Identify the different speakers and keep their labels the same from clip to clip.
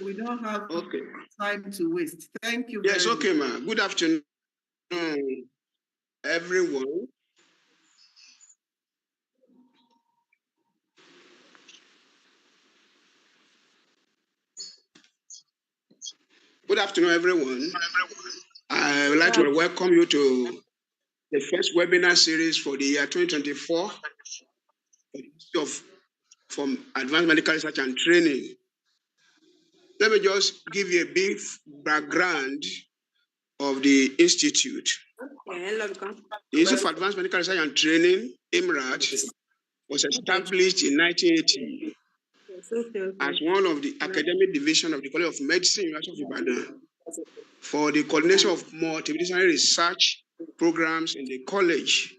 Speaker 1: We don't have
Speaker 2: Okay.
Speaker 1: time to waste. Thank you.
Speaker 2: Yes,
Speaker 1: very
Speaker 2: okay,
Speaker 1: much.
Speaker 2: ma'am. Good afternoon, everyone. Good afternoon, everyone. I would like to welcome you to the first webinar series for the year 2024 from Advanced Medical Research and Training. Let me just give you a brief background of the Institute. The Institute for Advanced Medical Research and Training, IAMRAT, was established in 1980 as one of the academic division of the College of Medicine, University of Ibadan, for the coordination of multidisciplinary research programs in the college.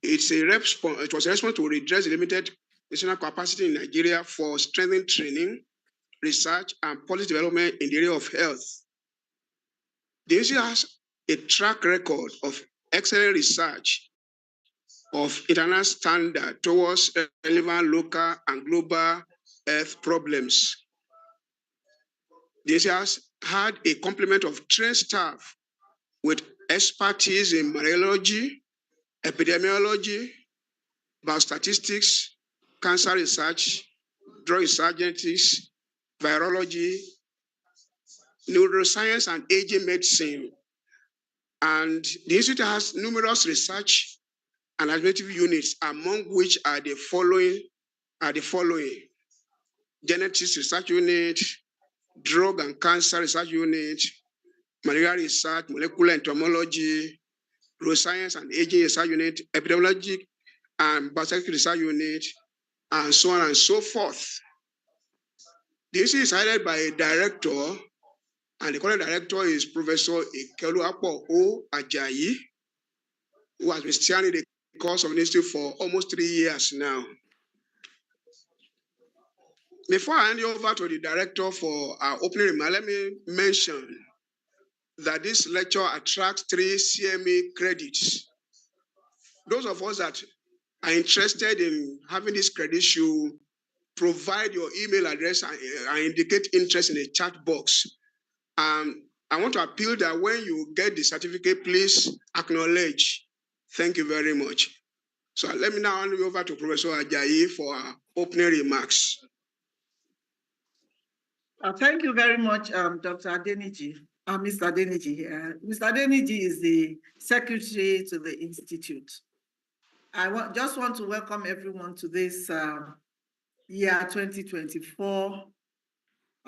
Speaker 2: It was a response to redress the limited national capacity in Nigeria for strengthening training, research, and policy development in the area of health. The institute has a track record of excellent research of international standard towards relevant local and global health problems. The institute has had a complement of trained staff with expertise in malariology, epidemiology, biostatistics, cancer research, drug research, genetics, virology, neuroscience, and aging medicine. And the institute has numerous research and administrative units, among which are the following: genetics research unit, drug and cancer research unit, malaria research, molecular entomology, neuroscience and aging research unit, epidemiology and biostatistics research unit, and so on and so forth. The institute is headed by a director, and the current director is Professor Ikeoluwapo O. Ajayi, who has been steering the course of the institute for almost 3 years now. Before I hand you over to the director for our opening remarks, let me mention that this lecture attracts 3 CME credits. Those of us that are interested in having this credit should provide your email address and indicate interest in the chat box. I want to appeal that when you get the certificate, please acknowledge. Thank you very much. So let me now hand you over to Professor Ajayi for our opening remarks.
Speaker 1: Thank you very much, Dr. Adeniji. Mr. Adeniji. Mr. Adeniji is the secretary to the Institute. I just want to welcome everyone to this year 2024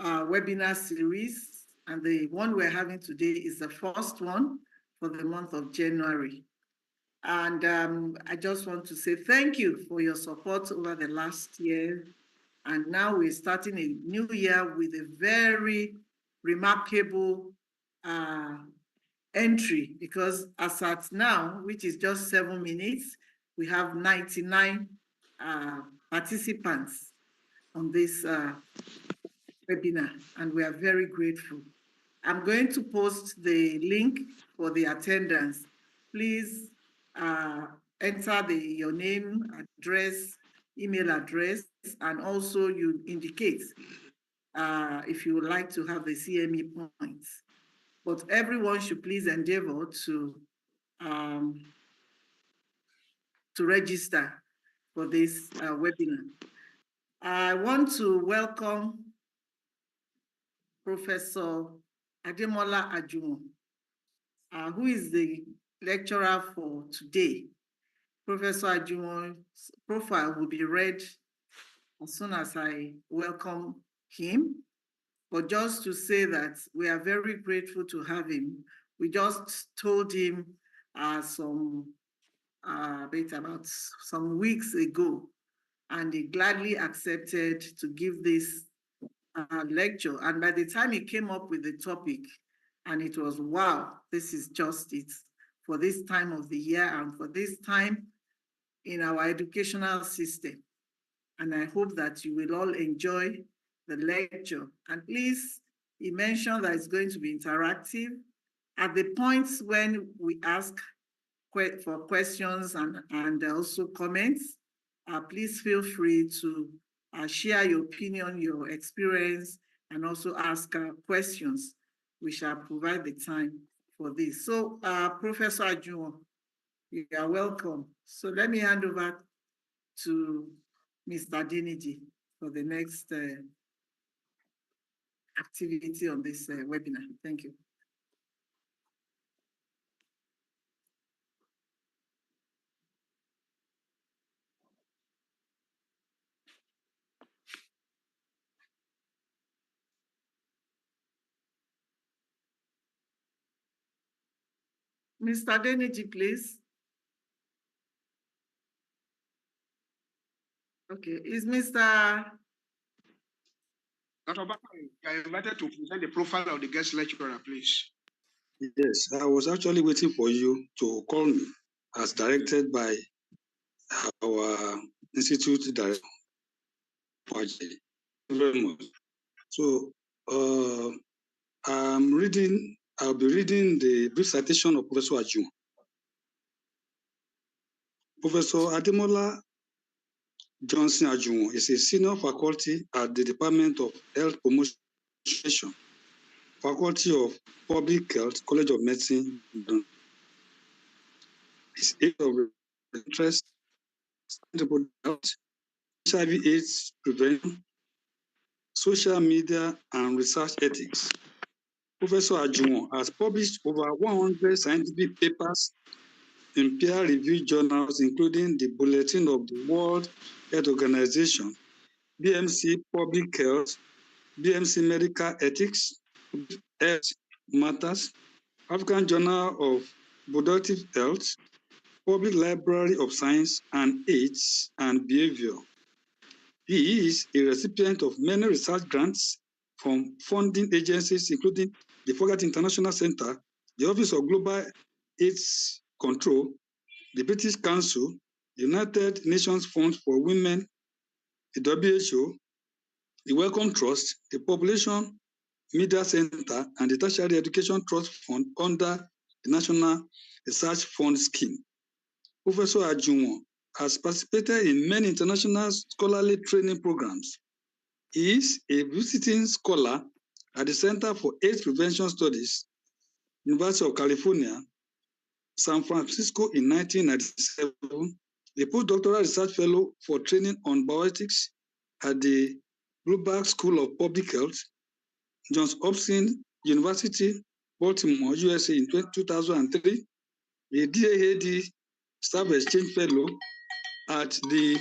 Speaker 1: webinar series. And the one we're having today is the first one for the month of January. And I just want to say thank you for your support over the last year. And now we're starting a new year with a very remarkable entry, because as at now, which is just 7 minutes, we have 99 participants on this webinar, and we are very grateful. I'm going to post the link for the attendance. Please enter your name, address, email address, and also you indicate if you would like to have the CME points. But everyone should please endeavor to register for this webinar. I want to welcome Professor Ademola Ajuwon, who is the lecturer for today. Professor Ajuwon's profile will be read as soon as I welcome him. But just to say that we are very grateful to have him. We just told him about some weeks ago, and he gladly accepted to give this lecture. And by the time he came up with the topic, and it was, wow, this is just it for this time of the year and for this time in our educational system. And I hope that you will all enjoy the lecture. And please, he mentioned that it's going to be interactive. At the points when we ask for questions and also comments, please feel free to share your opinion, your experience, and also ask questions. We shall provide the time for this. So, Professor Ajuwon, you are welcome. So let me hand over to Mr. Adeniji for the next activity on this webinar. Thank you. Mr. Adeniji, please. Okay, is Mr.
Speaker 2: Dr. Bakari, you are invited to present the profile of the guest lecturer, please.
Speaker 3: Yes, I was actually waiting for you to call me as directed by our institute director. Thank you very much. So I'll be reading the brief citation of Professor Ajuwon. Professor Ademola Johnson Ajuwon is a senior faculty at the Department of Health Promotion, Faculty of Public Health, College of Medicine. His area of interest is health, HIV/AIDS prevention, social media, and research ethics. Professor Ajuwon has published over 100 scientific papers in peer-reviewed journals, including the Bulletin of the World Health Organization, BMC Public Health, BMC Medical Ethics, Health Matters, African Journal of Reproductive Health, Public Library of Science and AIDS and Behavior. He is a recipient of many research grants from funding agencies, including the Forget International Center, the Office of Global AIDS Control, the British Council, the United Nations Fund for Women, the WHO, the Wellcome Trust, the Population Media Center, and the Tertiary Education Trust Fund under the National Research Fund Scheme. Professor Ajuwon has participated in many international scholarly training programs. He is a visiting scholar at the Center for AIDS Prevention Studies, University of California, San Francisco in 1997, a postdoctoral research fellow for training on bioethics at the Bloomberg School of Public Health, Johns Hopkins University, Baltimore, USA in 2003, a DAAD Staff Exchange Fellow at the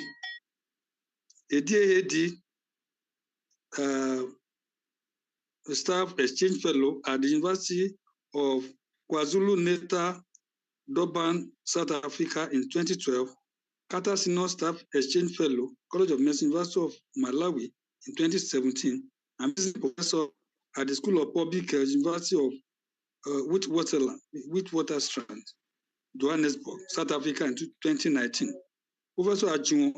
Speaker 3: Staff Exchange Fellow at the University of KwaZulu-Natal, Durban, South Africa in 2012, Carter Senior Staff Exchange Fellow, College of Medicine, University of Malawi in 2017, and visiting professor at the School of Public Health, University of Witwatersrand, Johannesburg, South Africa in 2019. Professor Ajuwon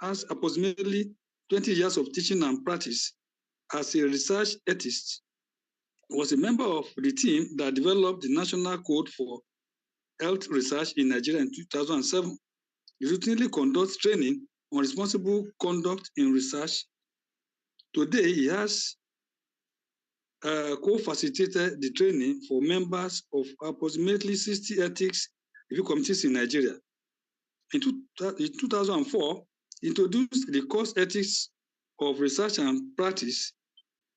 Speaker 3: has approximately 20 years of teaching and practice as a research ethicist. He was a member of the team that developed the National Code for Health Research in Nigeria in 2007. He routinely conducts training on responsible conduct in research. Today, he has co-facilitated the training for members of approximately 60 ethics review committees in Nigeria. In 2004, he introduced the course Ethics of Research and Practice,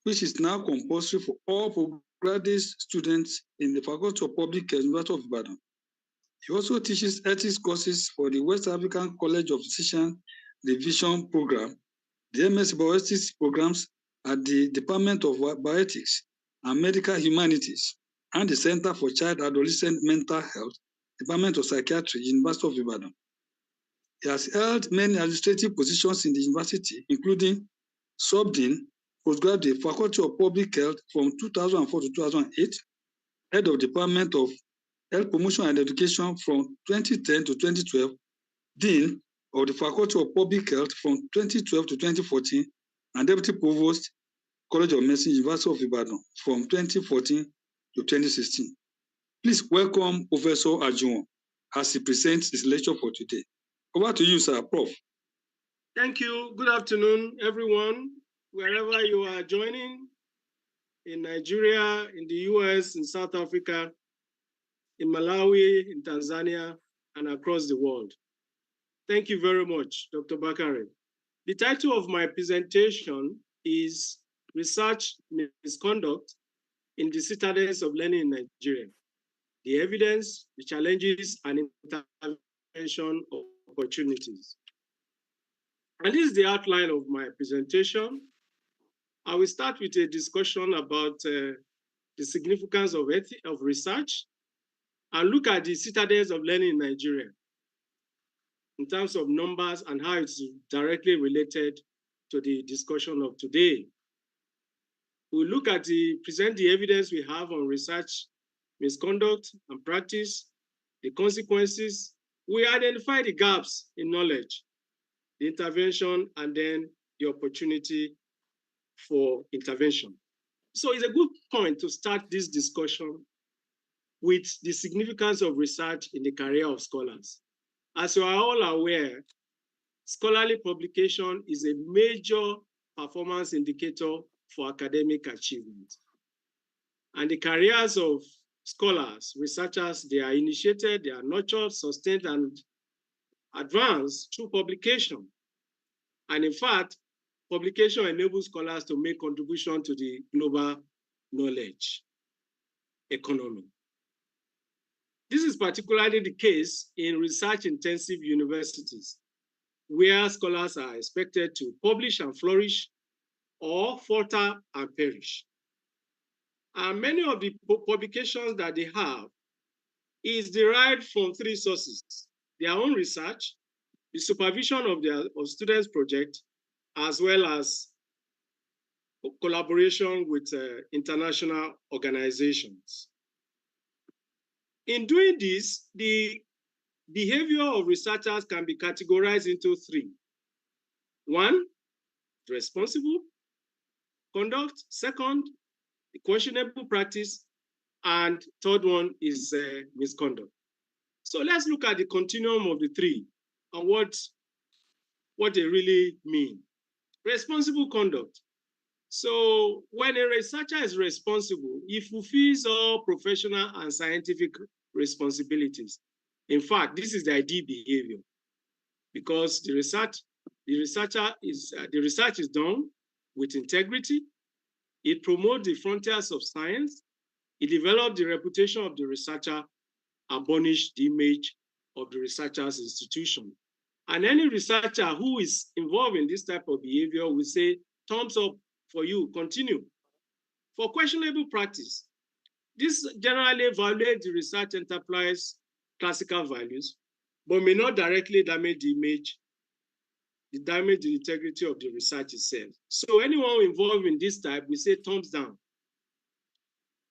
Speaker 3: which is now compulsory for all postgraduate students in the Faculty of Public Health, University of Ibadan. He also teaches ethics courses for the West African College of Physicians Division Program, the MSc Bioethics programs at the Department of Bioethics and Medical Humanities, and the Center for Child Adolescent Mental Health, Department of Psychiatry, University of Ibadan. He has held many administrative positions in the university, including Subdean, Postgraduate, Faculty of Public Health from 2004 to 2008, Head of Department of Health Promotion and Education from 2010 to 2012, Dean of the Faculty of Public Health from 2012 to 2014, and Deputy Provost, College of Medicine, University of Ibadan from 2014 to 2016. Please welcome Professor Ajuwon as he presents his lecture for today. Over to you, sir, Prof.
Speaker 4: Thank you. Good afternoon, everyone, wherever you are joining in Nigeria, in the US, in South Africa, in Malawi, in Tanzania, and across the world. Thank you very much, Dr. Bakare. The title of my presentation is Research Misconduct in the Citadels of Learning in Nigeria: the Evidence, the Challenges, and Intervention Opportunities. And this is the outline of my presentation. I will start with a discussion about the significance of research and look at the Citadels of Learning in Nigeria in terms of numbers and how it's directly related to the discussion of today. We'll look at present the evidence we have on research misconduct and practice, the consequences. We identify the gaps in knowledge, the intervention, and then the opportunity for intervention. So it's a good point to start this discussion with the significance of research in the career of scholars. As you are all aware, scholarly publication is a major performance indicator for academic achievement. And the careers of scholars, researchers, they are initiated, they are nurtured, sustained, and advanced through publication. And in fact, publication enables scholars to make contribution to the global knowledge economy. This is particularly the case in research-intensive universities, where scholars are expected to publish and flourish or falter and perish. And many of the publications that they have is derived from three sources: their own research, the supervision of their students' project, as well as collaboration with international organizations. In doing this, the behavior of researchers can be categorized into three. One, responsible conduct. Second, the questionable practice. And third one is misconduct. So let's look at the continuum of the three and what they really mean. Responsible conduct. So when a researcher is responsible, he fulfills all professional and scientific responsibilities. In fact, this is the ideal behavior, because the research is done with integrity. It promotes the frontiers of science. It develops the reputation of the researcher and burnishes the image of the researcher's institution. And any researcher who is involved in this type of behavior will say, thumbs up for you, continue. For questionable practice, this generally violates the research enterprise classical values, but may not directly damage the image, damage the integrity of the research itself. So anyone involved in this type, we say thumbs down.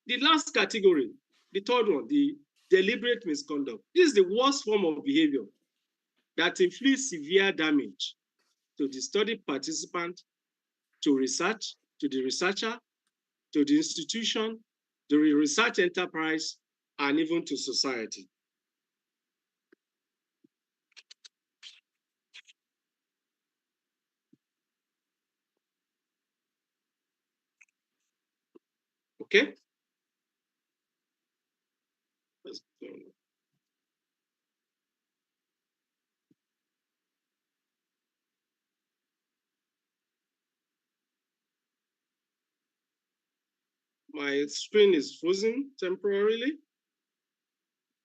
Speaker 4: The last category, the third one, the deliberate misconduct. This is the worst form of behavior that inflicts severe damage to the study participant, to research, to the researcher, to the institution, the research enterprise, and even to society. Okay? My screen is frozen temporarily.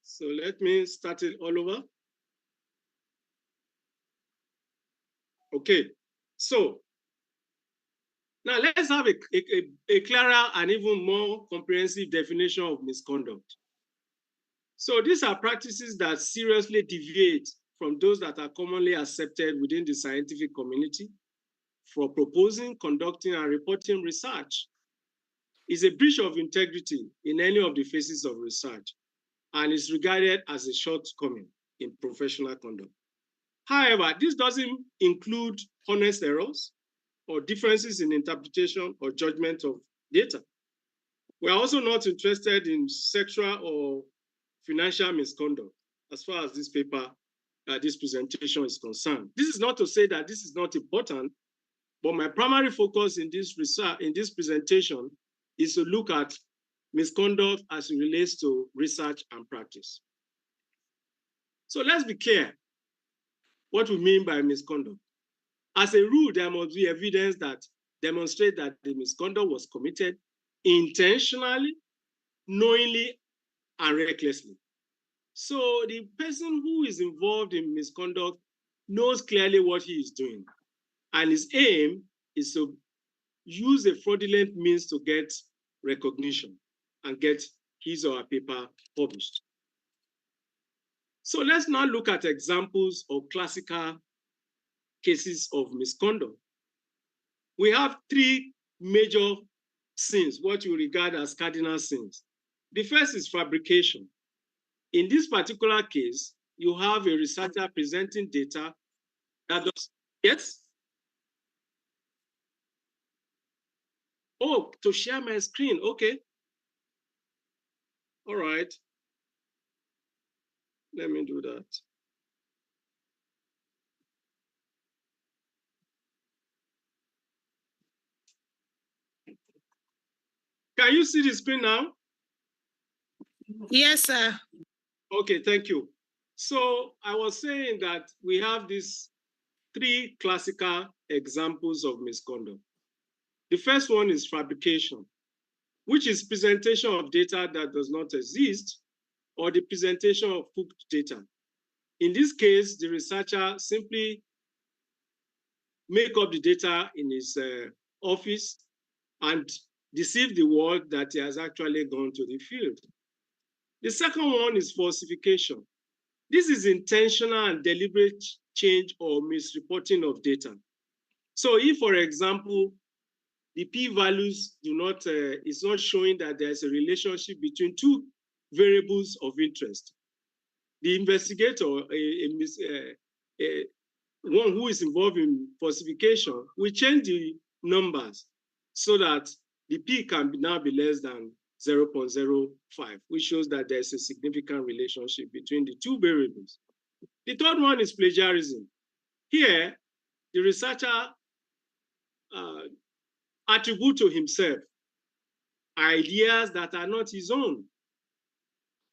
Speaker 4: So let me start it all over. Okay, so now let's have a clearer and even more comprehensive definition of misconduct. So these are practices that seriously deviate from those that are commonly accepted within the scientific community for proposing, conducting, and reporting research. Is a breach of integrity in any of the phases of research and is regarded as a shortcoming in professional conduct. However, this doesn't include honest errors or differences in interpretation or judgment of data. We are also not interested in sexual or financial misconduct as far as this paper, this presentation is concerned. This is not to say that this is not important, but my primary focus in this research, in this presentation, is to look at misconduct as it relates to research and practice. So let's be clear what we mean by misconduct. As a rule, there must be evidence that demonstrates that the misconduct was committed intentionally, knowingly, and recklessly. So the person who is involved in misconduct knows clearly what he is doing. And his aim is to use a fraudulent means to get recognition and get his or her paper published. So let's now look at examples of classical cases of misconduct. We have three major sins, what you regard as cardinal sins. The first is fabrication. In this particular case, you have a researcher presenting data that does, yes? Oh, to share my screen, okay. All right. Let me do that. Can you see the screen now?
Speaker 1: Yes, sir.
Speaker 4: Okay, thank you. So I was saying that we have these three classical examples of misconduct. The first one is fabrication, which is presentation of data that does not exist, or the presentation of cooked data. In this case, the researcher simply make up the data in his office and deceive the world that he has actually gone to the field. The second one is falsification. This is intentional and deliberate change or misreporting of data. So if, for example, the p-values do not, is not showing that there's a relationship between two variables of interest, the investigator, one who is involved in falsification, will change the numbers so that the p can now be less than 0.05, which shows that there's a significant relationship between the two variables. The third one is plagiarism. Here, the researcher attribute to himself ideas that are not his own.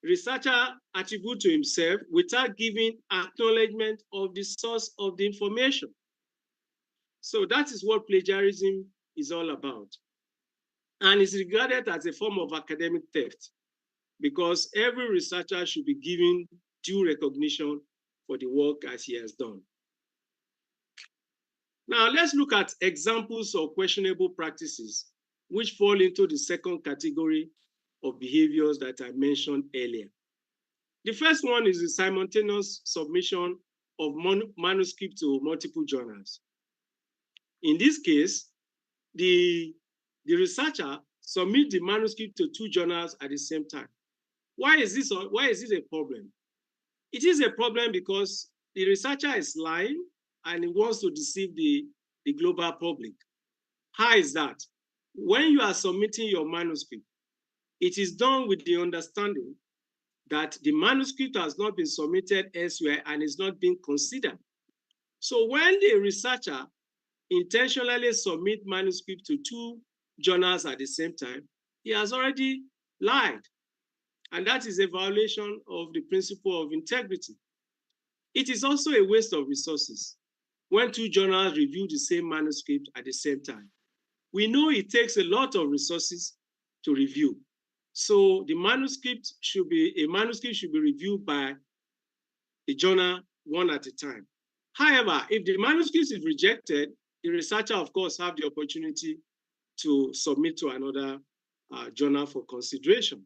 Speaker 4: Researcher attribute to himself without giving acknowledgement of the source of the information. So that is what plagiarism is all about. And it's regarded as a form of academic theft because every researcher should be given due recognition for the work as he has done. Now let's look at examples of questionable practices which fall into the second category of behaviors that I mentioned earlier. The first one is the simultaneous submission of manuscript to multiple journals. In this case, the researcher submits the manuscript to two journals at the same time. Why is this a problem? It is a problem because the researcher is lying and he wants to deceive the global public. How is that? When you are submitting your manuscript, it is done with the understanding that the manuscript has not been submitted elsewhere and is not being considered. So when the researcher intentionally submits manuscript to two journals at the same time, he has already lied. And that is a violation of the principle of integrity. It is also a waste of resources when two journals review the same manuscript at the same time. We know it takes a lot of resources to review. So the manuscript should be reviewed by a journal one at a time. However, if the manuscript is rejected, the researcher, of course, have the opportunity to submit to another journal for consideration.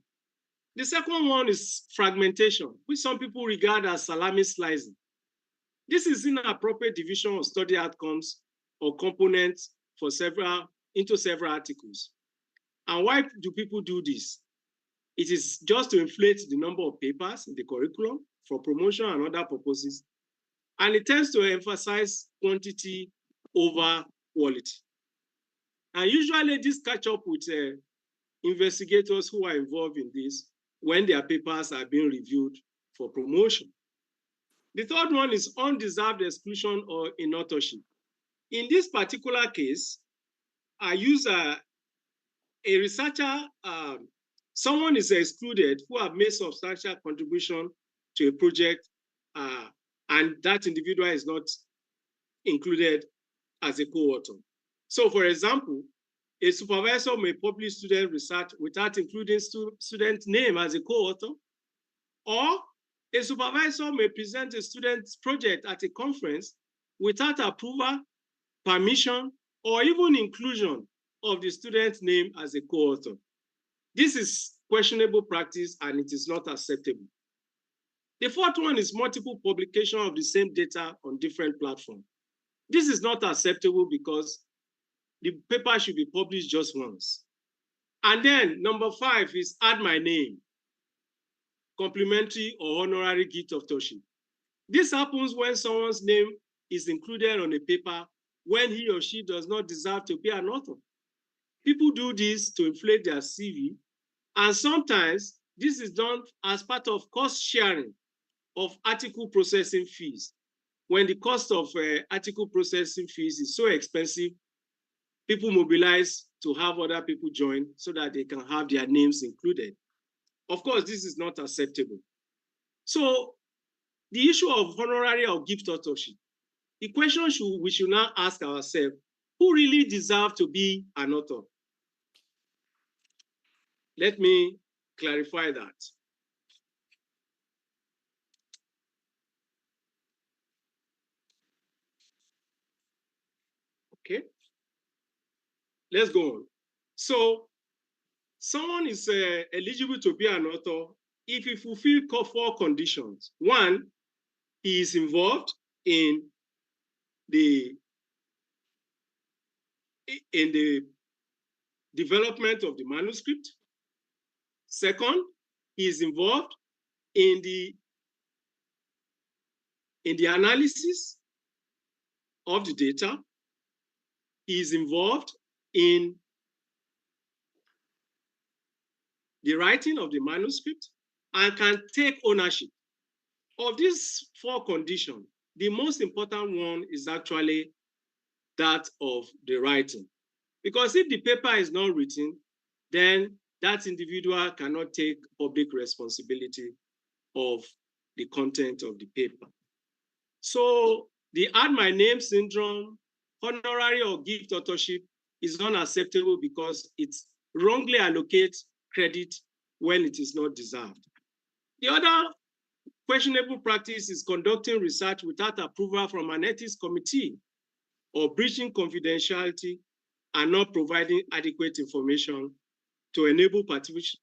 Speaker 4: The second one is fragmentation, which some people regard as salami slicing. This is inappropriate division of study outcomes or components into several articles. And why do people do this? It is just to inflate the number of papers in the curriculum for promotion and other purposes. And it tends to emphasize quantity over quality. And usually this catch up with investigators who are involved in this when their papers are being reviewed for promotion. The third one is undeserved exclusion or in authorship. In this particular case, I use a researcher, someone is excluded who have made substantial contribution to a project, and that individual is not included as a co-author. So for example, a supervisor may publish student research without including student name as a co-author, or a supervisor may present a student's project at a conference without approval, permission, or even inclusion of the student's name as a co-author. This is questionable practice and it is not acceptable. The fourth one is multiple publication of the same data on different platforms. This is not acceptable because the paper should be published just once. And then number 5 is add my name, complimentary or honorary gift of authorship. This happens when someone's name is included on a paper when he or she does not deserve to be an author. People do this to inflate their CV, and sometimes this is done as part of cost sharing of article processing fees. When the cost of article processing fees is so expensive, people mobilize to have other people join so that they can have their names included. Of course, this is not acceptable. So the issue of honorary or gift authorship, the question we should now ask ourselves, who really deserves to be an author? Let me clarify that. Okay, let's go on. So someone is eligible to be an author if he fulfills 4 conditions. 1, he is involved in the development of the manuscript. 2nd, he is involved in the analysis of the data. He is involved in the writing of the manuscript and can take ownership. Of these 4 conditions, the most important one is actually that of the writing. Because if the paper is not written, then that individual cannot take public responsibility of the content of the paper. So the add my name syndrome, honorary or gift authorship is unacceptable because it wrongly allocates credit when it is not deserved. The other questionable practice is conducting research without approval from an ethics committee or breaching confidentiality and not providing adequate information to enable participants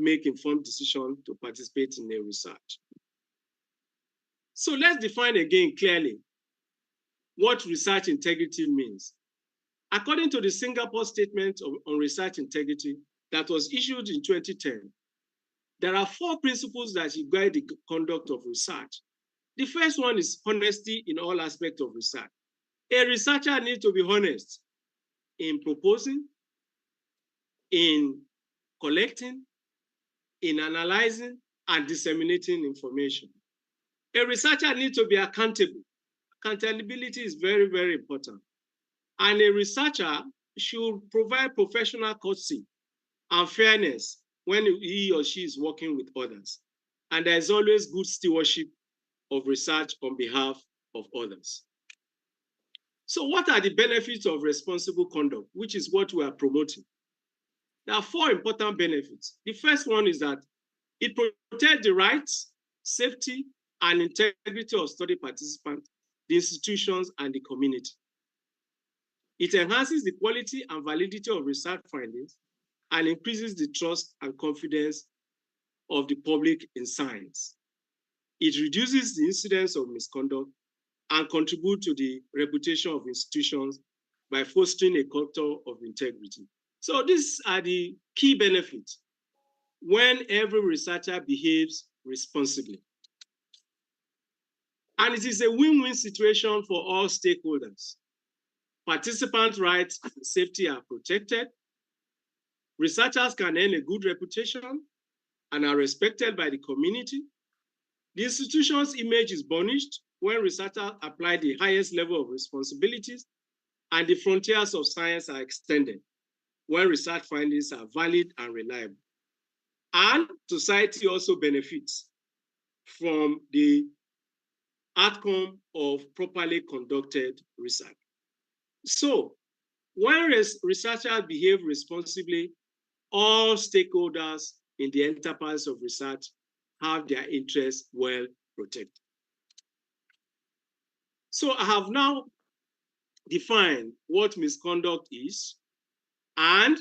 Speaker 4: make informed decisions to participate in a research. So let's define again clearly what research integrity means. According to the Singapore Statement on Research Integrity that was issued in 2010, there are 4 principles that should guide the conduct of research. The first one is honesty in all aspects of research. A researcher needs to be honest in proposing, in collecting, in analyzing, and disseminating information. A researcher needs to be accountable. Accountability is very, very important. And a researcher should provide professional courtesy and fairness when he or she is working with others. And there is always good stewardship of research on behalf of others. So what are the benefits of responsible conduct, which is what we are promoting? There are 4 important benefits. The first one is that it protects the rights, safety, and integrity of study participants, the institutions, and the community. It enhances the quality and validity of research findings and increases the trust and confidence of the public in science. It reduces the incidence of misconduct and contributes to the reputation of institutions by fostering a culture of integrity. So these are the key benefits when every researcher behaves responsibly. And it is a win-win situation for all stakeholders. Participant rights and safety are protected. Researchers can earn a good reputation and are respected by the community. The institution's image is burnished when researchers apply the highest level of responsibilities and the frontiers of science are extended. when research findings are valid and reliable. And society also benefits from the outcome of properly conducted research. So when researchers behave responsibly, all stakeholders in the enterprise of research have their interests well protected. So I have now defined what misconduct is and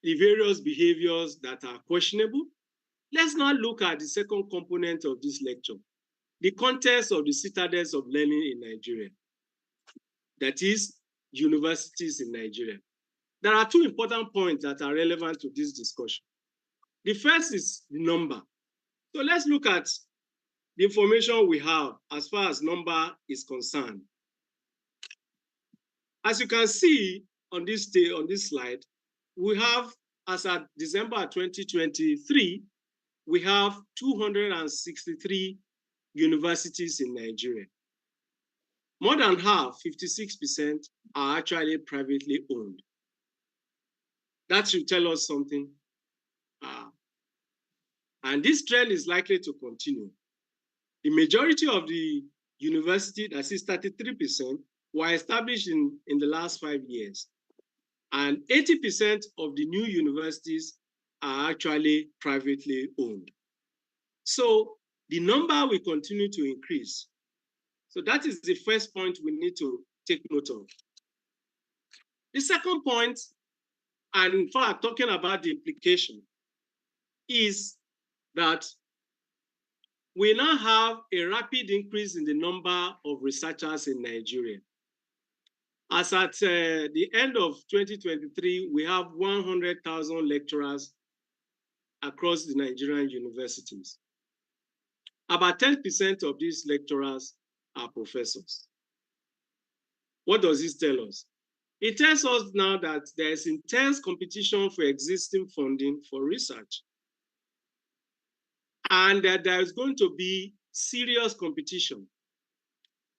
Speaker 4: the various behaviors that are questionable. Let's now look at the second component of this lecture, the context of the citadels of learning in Nigeria, that is, universities in Nigeria. There are two important points that are relevant to this discussion. The first is the number. So let's look at the information we have as far as number is concerned. As you can see on this slide, we have, as at December 2023, we have 263 universities in Nigeria. More than half, 56%, are actually privately owned. That should tell us something. And this trend is likely to continue. The majority of the university, that is 33%, were established in the last 5 years. And 80% of the new universities are actually privately owned. So the number will continue to increase. So that is the first point we need to take note of. The second point, and in fact, talking about the implication, is that we now have a rapid increase in the number of researchers in Nigeria. As at the end of 2023, we have 100,000 lecturers across the Nigerian universities. About 10% of these lecturers are professors. What does this tell us? It tells us now that there is intense competition for existing funding for research, and that there is going to be serious competition.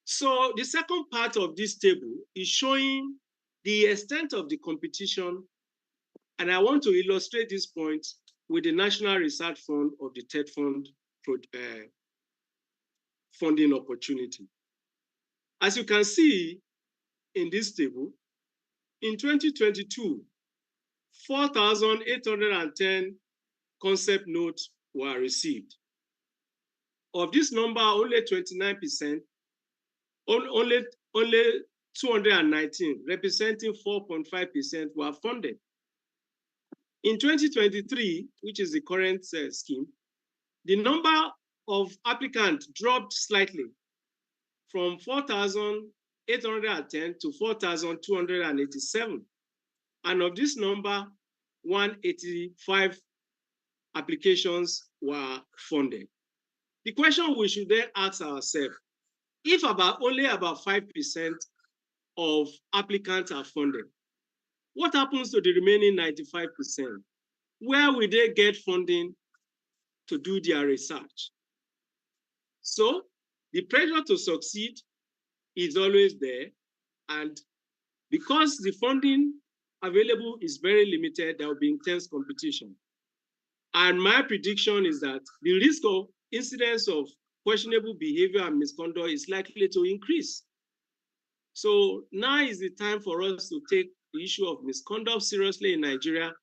Speaker 4: So the second part of this table is showing the extent of the competition, and I want to illustrate this point with the National Research Fund of the TED Fund funding opportunity. As you can see in this table, in 2022, 4,810 concept notes were received. Of this number, only 29%, only 219, representing 4.5%, were funded. In 2023, which is the current scheme, the number of applicants dropped slightly from 4,810 to 4,287. And of this number, 185 applications were funded. The question we should then ask ourselves, if only about 5% of applicants are funded, what happens to the remaining 95%? Where will they get funding to do their research? So the pressure to succeed is always there, and because the funding available is very limited, there will be intense competition. And my prediction is that the risk of incidents of questionable behavior and misconduct is likely to increase. So now is the time for us to take the issue of misconduct seriously in Nigeria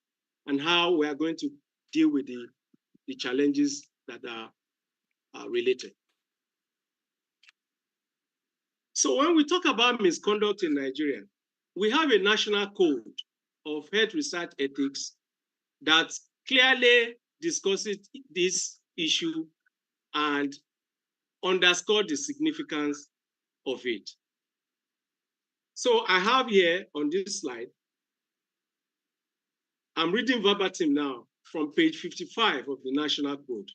Speaker 4: and how we are going to deal with the challenges that are related. So when we talk about misconduct in Nigeria, we have a national code of health research ethics that clearly discusses this issue and underscore the significance of it. So I have here on this slide, I'm reading verbatim now from page 55 of the National Code,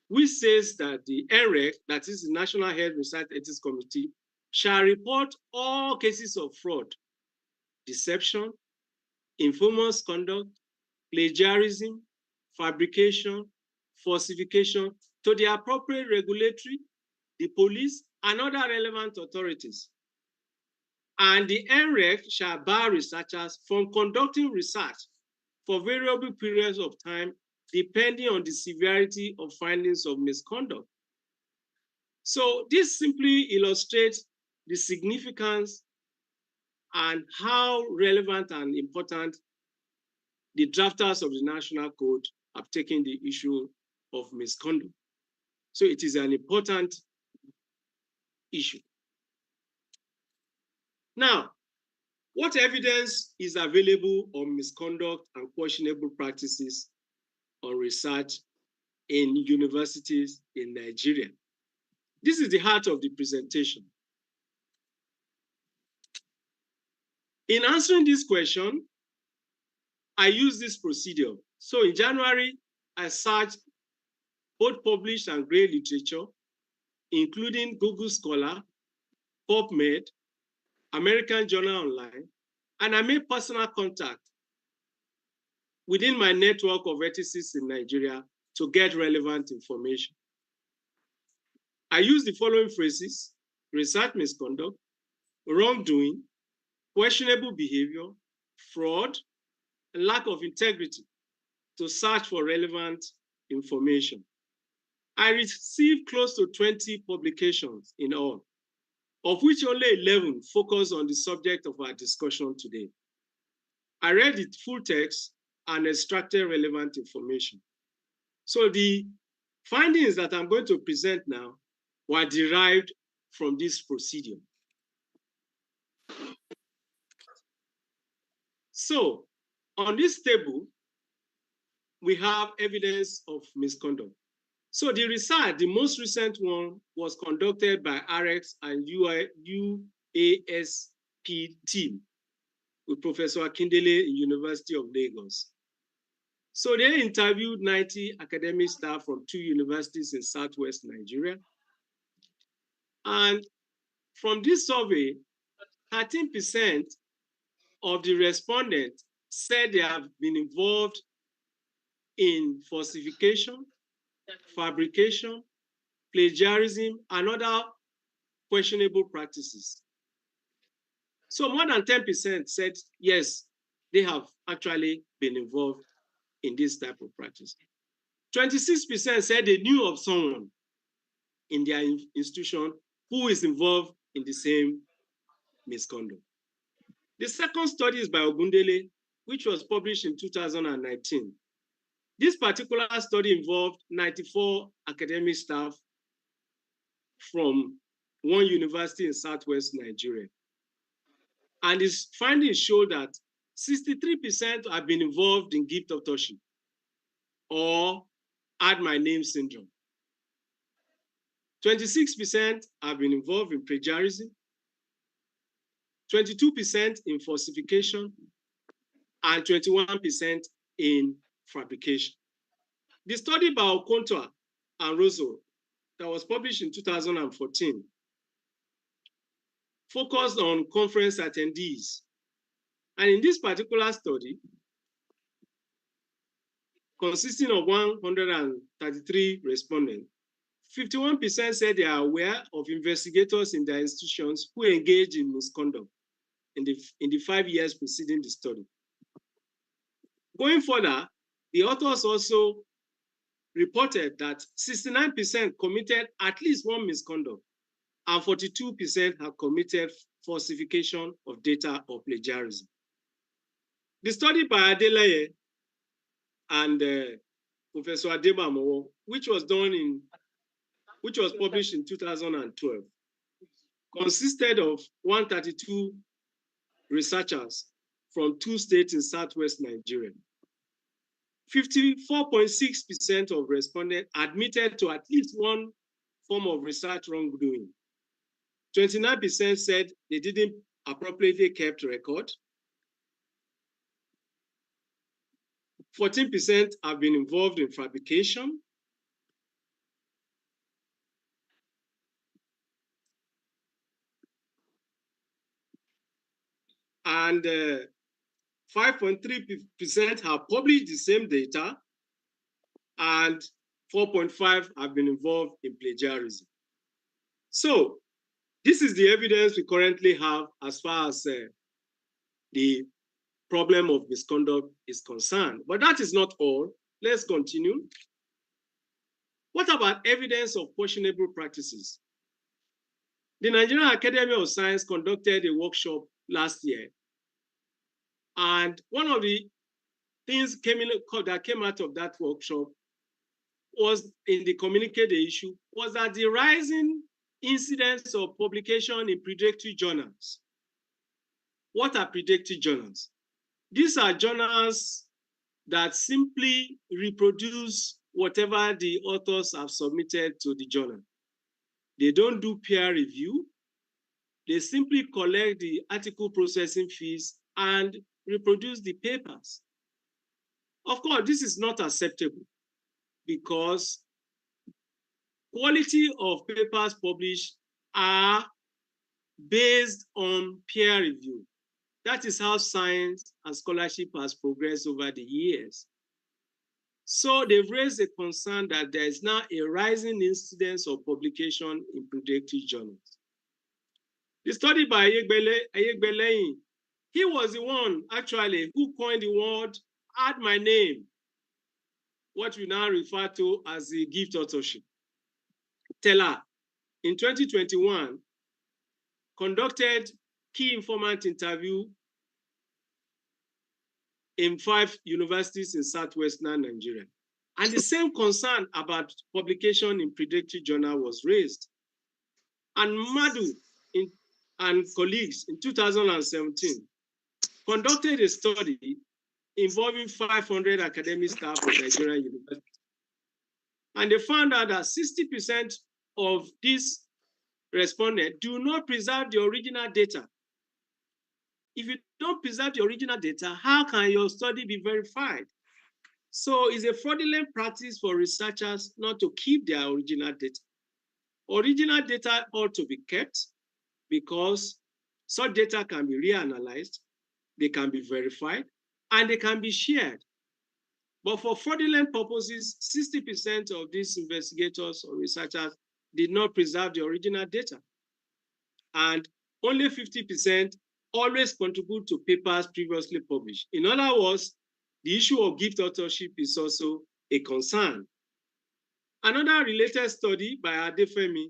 Speaker 4: which says that the IAMRAT, that is the National Health Research Ethics Committee, shall report all cases of fraud, deception, infamous conduct, plagiarism, fabrication, falsification to the appropriate regulatory, the police, and other relevant authorities. And the IAMRAT shall bar researchers from conducting research for variable periods of time, depending on the severity of findings of misconduct. So this simply illustrates the significance and how relevant and important the drafters of the National Code have taken the issue of misconduct. So it is an important issue. Now, what evidence is available on misconduct and questionable practices on research in universities in Nigeria? This is the heart of the presentation. In answering this question, I use this procedure. So in January, I searched both published and grade literature, including Google Scholar, PubMed, American Journal Online, and I made personal contact within my network of ethicists in Nigeria to get relevant information. I use the following phrases: research misconduct, wrongdoing, questionable behavior, fraud, and lack of integrity to search for relevant information. I received close to 20 publications in all, of which only 11 focus on the subject of our discussion today. I read the full text and extracted relevant information. So the findings that I'm going to present now were derived from this procedure. So on this table, we have evidence of misconduct. So the research, the most recent one, was conducted by RX and UASP team with Professor Akindele in University of Lagos. So they interviewed 90 academic staff from 2 universities in Southwest Nigeria. And from this survey, 13% of the respondents said they have been involved in falsification, fabrication, plagiarism, and other questionable practices. So more than 10% said, yes, they have actually been involved in this type of practice. 26% said they knew of someone in their institution who is involved in the same misconduct. The second study is by Ogundele, which was published in 2019. This particular study involved 94 academic staff from one university in Southwest Nigeria. And its findings show that 63% have been involved in gift authorship or add my name syndrome. 26% have been involved in plagiarism, 22% in falsification, and 21% in fabrication. The study by Okontoa and Rosso that was published in 2014 focused on conference attendees. And in this particular study, consisting of 133 respondents, 51% said they are aware of investigators in their institutions who engage in misconduct in the 5 years preceding the study. Going further, the authors also reported that 69% committed at least one misconduct and 42% have committed falsification of data or plagiarism. The study by Adeleye and Professor Adebamowo, which was published in 2012, consisted of 132 researchers from 2 states in Southwest Nigeria. 54.6% of respondents admitted to at least one form of research wrongdoing. 29% said they didn't appropriately kept record. 14% have been involved in fabrication. And 5.3% have published the same data, and 4.5% have been involved in plagiarism. So This is the evidence we currently have as far as the problem of misconduct is concerned. But that is not all. Let's continue. What about evidence of questionable practices? The Nigerian Academy of Science conducted a workshop last year. And one of the things that came out of that workshop was in the communique issue was that the rising incidence of publication in predatory journals. What are predatory journals? These are journals that simply reproduce whatever the authors have submitted to the journal. They don't do peer review. They simply collect the article processing fees and reproduce the papers. Of course, this is not acceptable because quality of papers published are based on peer review. That is how science and scholarship has progressed over the years. So they've raised a concern that there is now a rising incidence of publication in predatory journals. The study by Ayegbeleyin, he was the one actually who coined the word, add my name, what we now refer to as the gift authorship. Teller, in 2021, conducted key informant interview in 5 universities in southwestern Nigeria. And the same concern about publication in predatory journal was raised. And Madu and colleagues in 2017 conducted a study involving 500 academic staff of Nigerian universities. And they found out that 60% of these respondents do not preserve the original data. If you don't preserve the original data, how can your study be verified? So it's a fraudulent practice for researchers not to keep their original data. Original data ought to be kept because such data can be reanalyzed, they can be verified, and they can be shared. But for fraudulent purposes, 60% of these investigators or researchers did not preserve the original data. And only 50% always contribute to papers previously published. In other words, the issue of gift authorship is also a concern. Another related study by Adefemi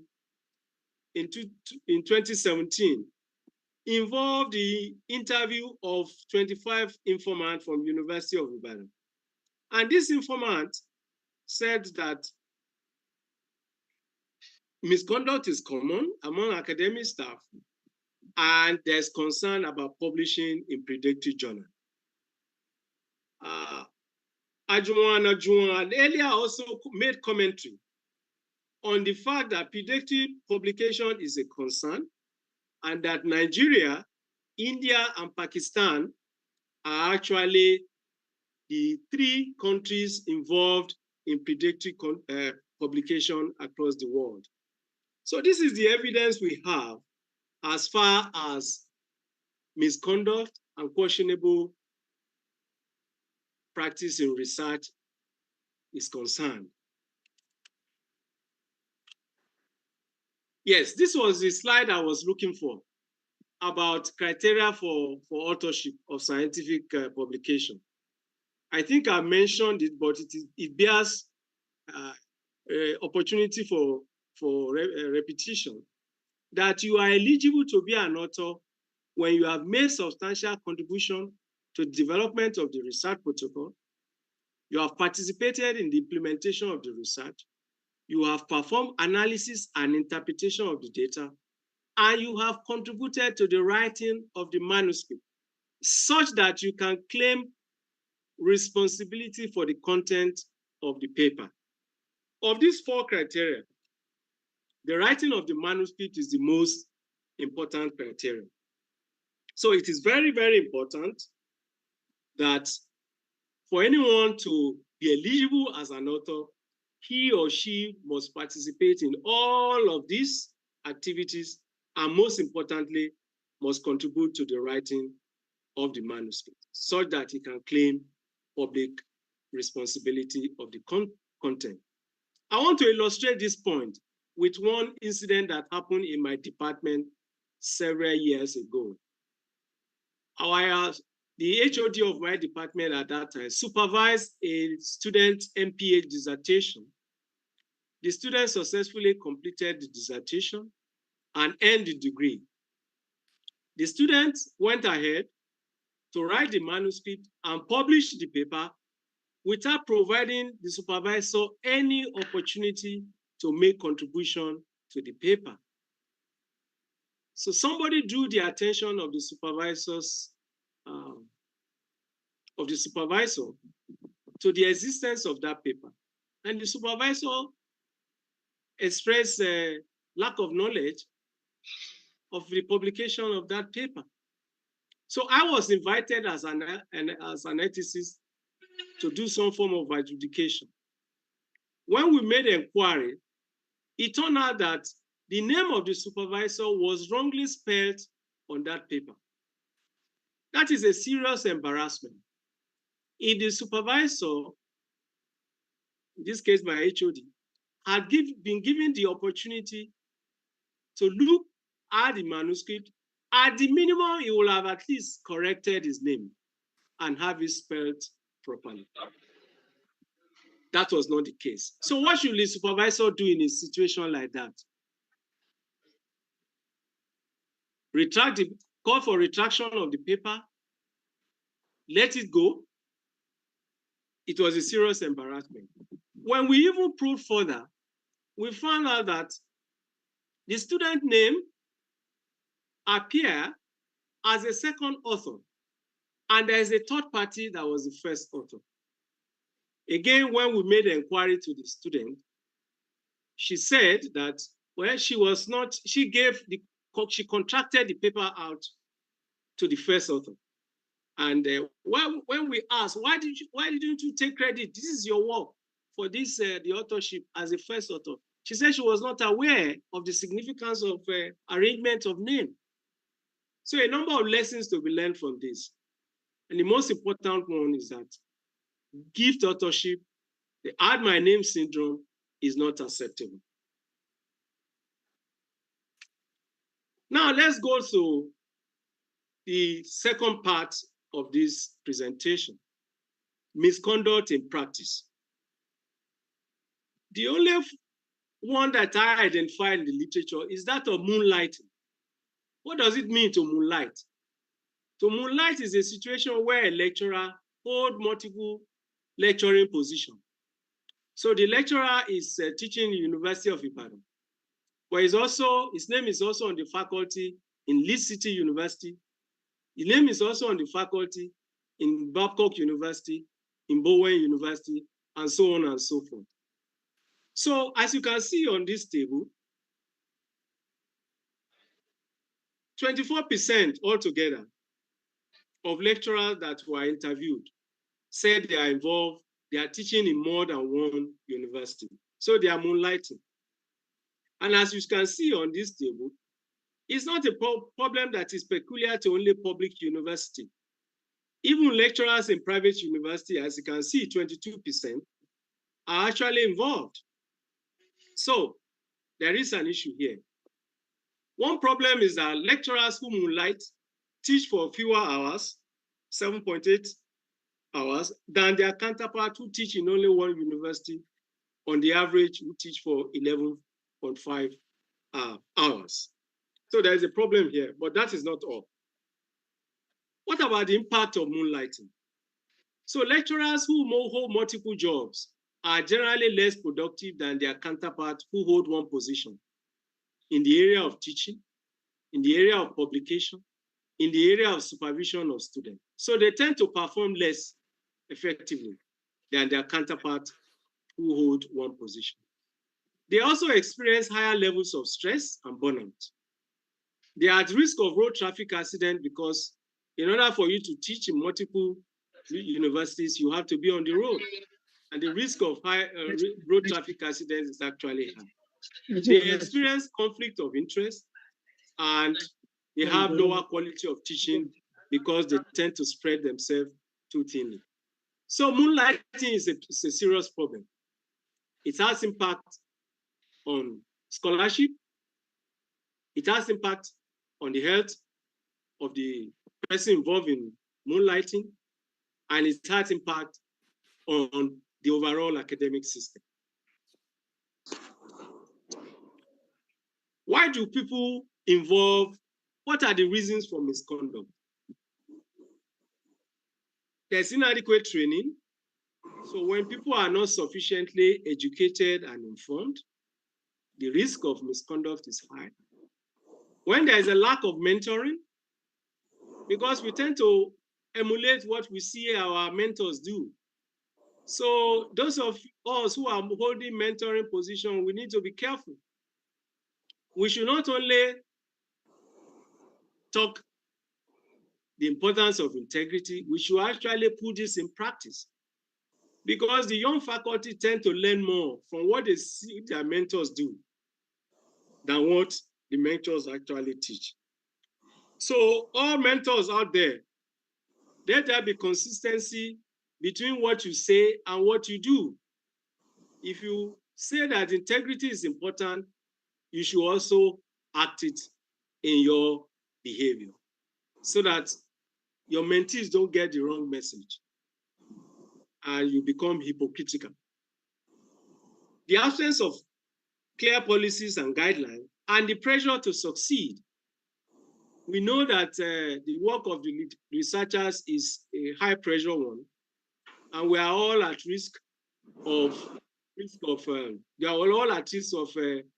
Speaker 4: in 2017 involved the interview of 25 informants from University of Ibadan. And this informant said that misconduct is common among academic staff, and there's concern about publishing in predatory journal. Ajuwon earlier also made commentary on the fact that predatory publication is a concern and that Nigeria, India, and Pakistan are actually the 3 countries involved in predatory publication across the world. So this is the evidence we have as far as misconduct and questionable practice in research is concerned. Yes, this was the slide I was looking for about criteria for authorship of scientific publication. I think I mentioned it, but it bears opportunity for repetition, that you are eligible to be an author when you have made substantial contribution to the development of the research protocol, you have participated in the implementation of the research, you have performed analysis and interpretation of the data, and you have contributed to the writing of the manuscript, such that you can claim responsibility for the content of the paper. Of these 4 criteria, the writing of the manuscript is the most important criteria. So it is very, very important that for anyone to be eligible as an author, he or she must participate in all of these activities, and most importantly, must contribute to the writing of the manuscript, so that he can claim public responsibility of the content. I want to illustrate this point with one incident that happened in my department several years ago. The HOD of my department at that time supervised a student MPH dissertation. The student successfully completed the dissertation and earned the degree. The student went ahead to write the manuscript and publish the paper without providing the supervisor any opportunity to make contribution to the paper. So somebody drew the attention of the supervisor to the existence of that paper. And the supervisor expressed a lack of knowledge of the publication of that paper. So I was invited as an ethicist to do some form of adjudication. When we made inquiry, it turned out that the name of the supervisor was wrongly spelled on that paper. That is a serious embarrassment. If the supervisor, in this case my HOD, had been given the opportunity to look at the manuscript, at the minimum, he would have at least corrected his name and have it spelled properly. That was not the case. So what should the supervisor do in a situation like that? Call for retraction of the paper, let it go. It was a serious embarrassment. When we even probed further, we found out that the student name appeared as a second author, and there is a third party that was the first author. Again, when we made an inquiry to the student, she said that, well, she contracted the paper out to the first author. And when we asked, why didn't you take credit? This is your work for this, the authorship as a first author. She said she was not aware of the significance of arrangement of name. So a number of lessons to be learned from this. And the most important one is that gift authorship, the add my name syndrome, is not acceptable. Now let's go to the second part of this presentation, misconduct in practice. The only one that I identified in the literature is that of moonlighting. What does it mean to moonlight? To moonlight is a situation where a lecturer holds multiple lecturing positions. So the lecturer is teaching the University of Ibadan, but his name is also on the faculty in Leeds City University. His name is also on the faculty in Babcock University, in Bowen University, and so on and so forth. So as you can see on this table, 24% altogether of lecturers that were interviewed said they are involved, they are teaching in more than one university. So they are moonlighting. And as you can see on this table, it's not a problem that is peculiar to only public university. Even lecturers in private university, as you can see, 22% are actually involved. So there is an issue here. One problem is that lecturers who moonlight teach for fewer hours, 7.8 hours, than their counterpart who teach in only one university, on the average, who teach for 11.5 hours. So there is a problem here, but that is not all. What about the impact of moonlighting? So lecturers who hold multiple jobs are generally less productive than their counterparts who hold one position in the area of teaching, in the area of publication, in the area of supervision of students. So they tend to perform less effectively than their counterparts who hold one position. They also experience higher levels of stress and burnout. They are at risk of road traffic accident because in order for you to teach in multiple universities, you have to be on the road. And the risk of high road traffic accidents is actually high. They experience conflict of interest and they have lower quality of teaching because they tend to spread themselves too thinly. So moonlighting is a serious problem. It has impact on scholarship, it has impact on the health of the person involved in moonlighting, and it has impact on the overall academic system. Why do people involve? What are the reasons for misconduct? There's inadequate training. So when people are not sufficiently educated and informed, the risk of misconduct is high. When there is a lack of mentoring, because we tend to emulate what we see our mentors do. So those of us who are holding mentoring position, we need to be careful. We should not only talk the importance of integrity, we should actually put this in practice. Because the young faculty tend to learn more from what they see their mentors do than what the mentors actually teach. So all mentors out there, let there be consistency between what you say and what you do. If you say that integrity is important, you should also act it in your behavior so that your mentees don't get the wrong message and you become hypocritical. The absence of clear policies and guidelines and the pressure to succeed. We know that the work of the researchers is a high pressure one, and we are all at risk of they are all at risk of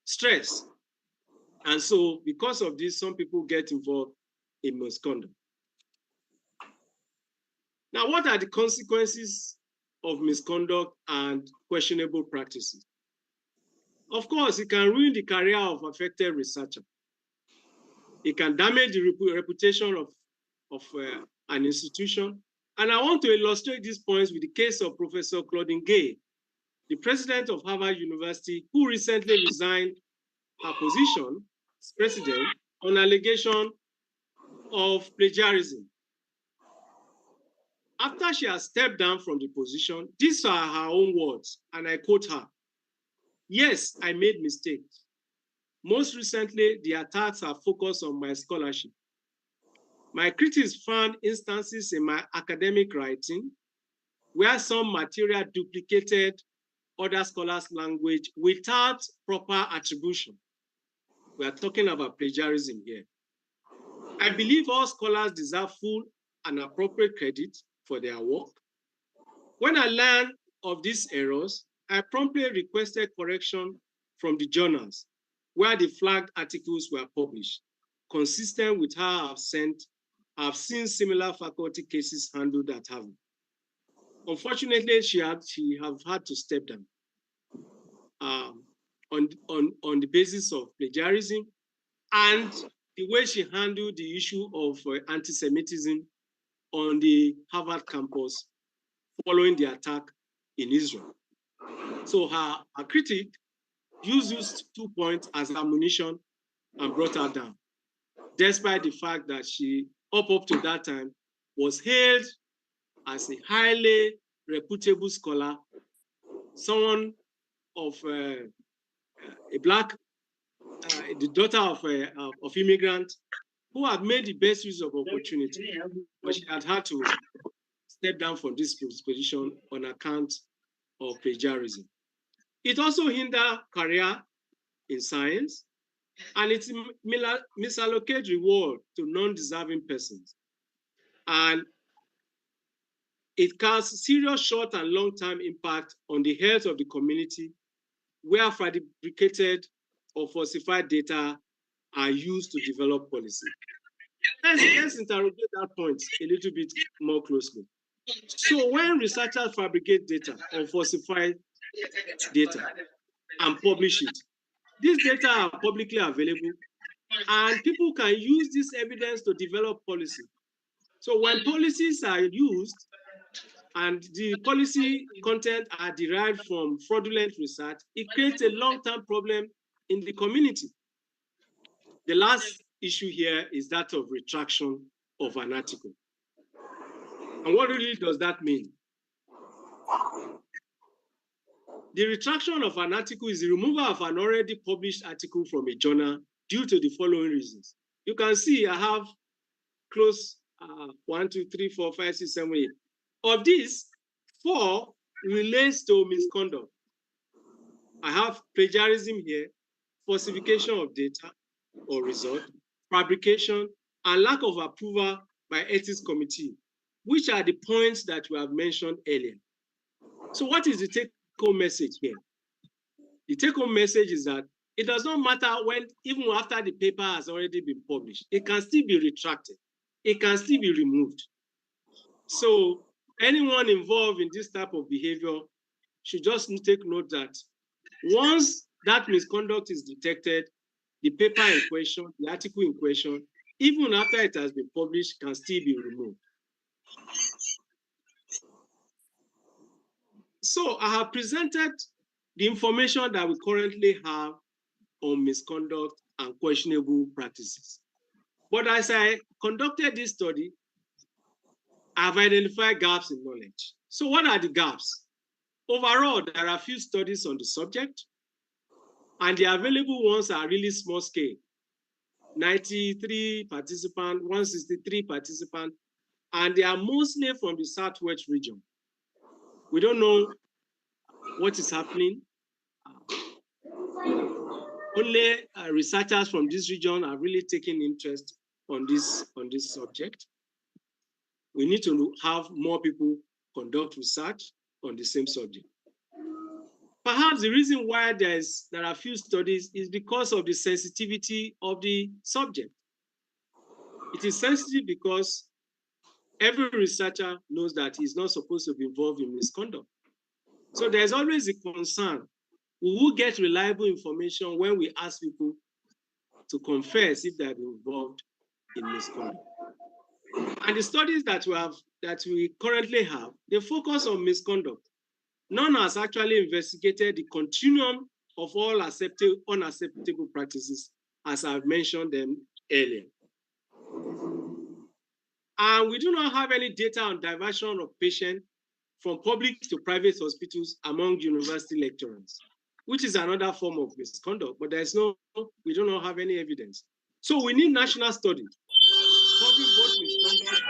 Speaker 4: stress. And so because of this, some people get involved in misconduct. Now, what are the consequences of misconduct and questionable practices? Of course, it can ruin the career of affected researcher. It can damage the reputation of an institution. And I want to illustrate these points with the case of Professor Claudine Gay, the president of Harvard University, who recently resigned her position as president on allegation of plagiarism. After she has stepped down from the position, these are her own words, and I quote her. "Yes, I made mistakes. Most recently, the attacks are focused on my scholarship. My critics found instances in my academic writing where some material duplicated other scholars' language without proper attribution." We are talking about plagiarism here. "I believe all scholars deserve full and appropriate credit for their work. When I learned of these errors, I promptly requested correction from the journals where the flagged articles were published, consistent with how I've seen similar faculty cases handled at Harvard. Unfortunately, she have had to step down on the basis of plagiarism and the way she handled the issue of anti-Semitism on the Harvard campus following the attack in Israel. So her critic used these 2 points as ammunition and brought her down, despite the fact that she, up to that time, was hailed as a highly reputable scholar, someone of a Black, the daughter of immigrant, who had made the best use of opportunity, but she had to step down from this position on account of plagiarism. It also hindered career in science, and it misallocates reward to non-deserving persons. And it caused serious short and long-term impact on the health of the community where fabricated or falsified data are used to develop policy. Let's interrogate that point a little bit more closely. So when researchers fabricate data or falsify data and publish it, these data are publicly available and people can use this evidence to develop policy. So when policies are used and the policy content are derived from fraudulent research, it creates a long-term problem in the community. The last issue here is that of retraction of an article. And what really does that mean? The retraction of an article is the removal of an already published article from a journal due to the following reasons. You can see I have close 1, 2, 3, 4, 5, 6, 7, 8. Of these, 4 relates to misconduct. I have plagiarism here, falsification of data or result, fabrication, and lack of approval by ethics committee, which are the points that we have mentioned earlier. So what is the take-home message here? The take-home message is that it does not matter when, even after the paper has already been published, it can still be retracted. It can still be removed. So anyone involved in this type of behavior should just take note that once that misconduct is detected, the paper in question, the article in question, even after it has been published, can still be removed. So I have presented the information that we currently have on misconduct and questionable practices. But as I conducted this study, I've identified gaps in knowledge. So what are the gaps? Overall, there are a few studies on the subject, and the available ones are really small scale. 93 participants, 163 participants, and they are mostly from the Southwest region. We don't know what is happening. Only researchers from this region are really taking interest on this subject. We need to have more people conduct research on the same subject. Perhaps the reason why there are few studies is because of the sensitivity of the subject. It is sensitive because every researcher knows that he's not supposed to be involved in misconduct. So there's always a concern. We will get reliable information when we ask people to confess if they're involved in misconduct. And the studies that we currently have, they focus on misconduct. None has actually investigated the continuum of all unacceptable practices, as I've mentioned them earlier. And we do not have any data on diversion of patients from public to private hospitals among university lecturers, which is another form of misconduct, but we do not have any evidence. So we need national studies covering both misconduct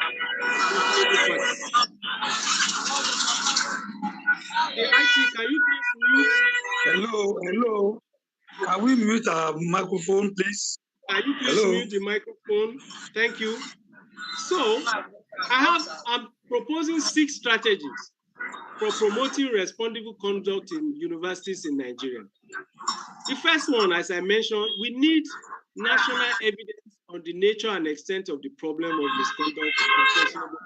Speaker 4: and practice. The IT, can you please mute?
Speaker 3: Hello. Can we mute our microphone, please?
Speaker 4: Can you please mute the microphone? Thank you. So I'm proposing 6 strategies for promoting responsible conduct in universities in Nigeria. The first one, as I mentioned, we need national evidence on the nature and extent of the problem of misconduct and questionable.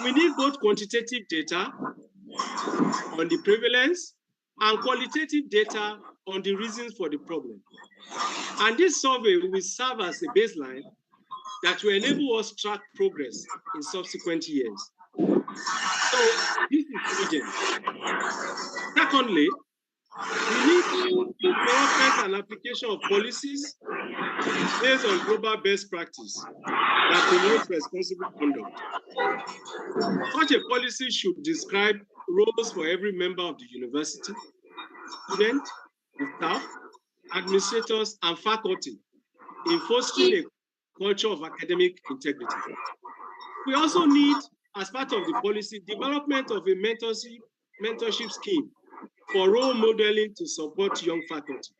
Speaker 4: We need both quantitative data on the prevalence and qualitative data on the reasons for the problem. And this survey will serve as a baseline that will enable us to track progress in subsequent years. So this is urgent. Secondly, we need development and application of policies based on global best practice that promotes responsible conduct. Such a policy should describe roles for every member of the university, students, the staff, administrators, and faculty in fostering a culture of academic integrity. We also need, as part of the policy, development of a mentorship scheme for role modeling to support young faculty.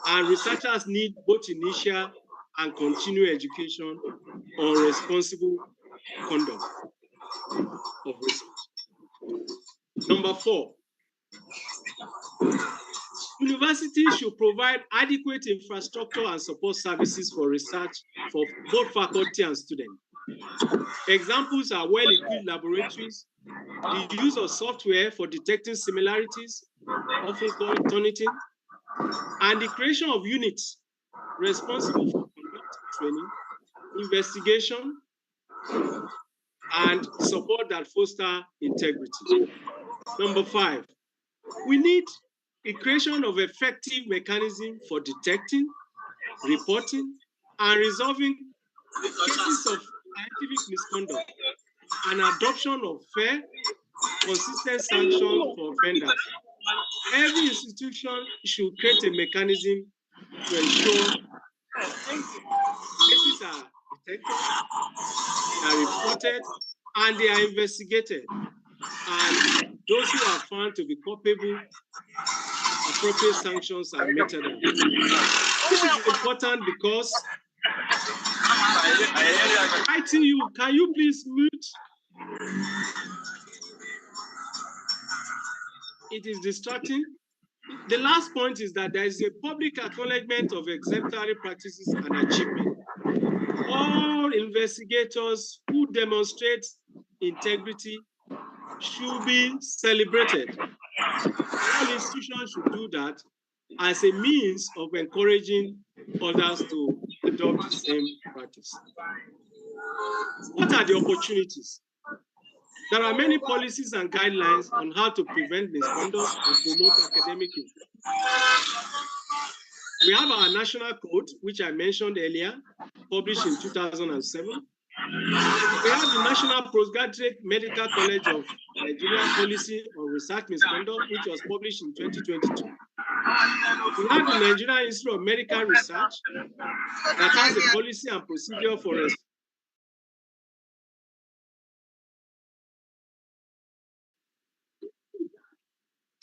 Speaker 4: And researchers need both initial and continuing education on responsible conduct of research. Number 4, universities should provide adequate infrastructure and support services for research for both faculty and students. Examples are well-equipped laboratories, the use of software for detecting similarities, often called Turnitin, and the creation of units responsible for conduct training, investigation, and support that foster integrity. Number 5, we need the creation of effective mechanism for detecting, reporting, and resolving cases of scientific misconduct, and adoption of fair, consistent sanction for offenders. Every institution should create a mechanism to ensure cases are detected, they are reported, and they are investigated. And those who are found to be culpable, appropriate sanctions are meted out. This is important because ITU, can you please mute? It is distracting. The last point is that there is a public acknowledgement of exemplary practices and achievement. All investigators who demonstrate integrity should be celebrated. All institutions should do that as a means of encouraging others to adopt the same practice. What are the opportunities? There are many policies and guidelines on how to prevent misconduct and promote academic improvement. We have our national code, which I mentioned earlier, published in 2007. We have the National Postgraduate Medical College of Nigeria Policy on Research Misconduct, which was published in 2022. We have the Nigerian Institute of Medical Research that has a policy and procedure for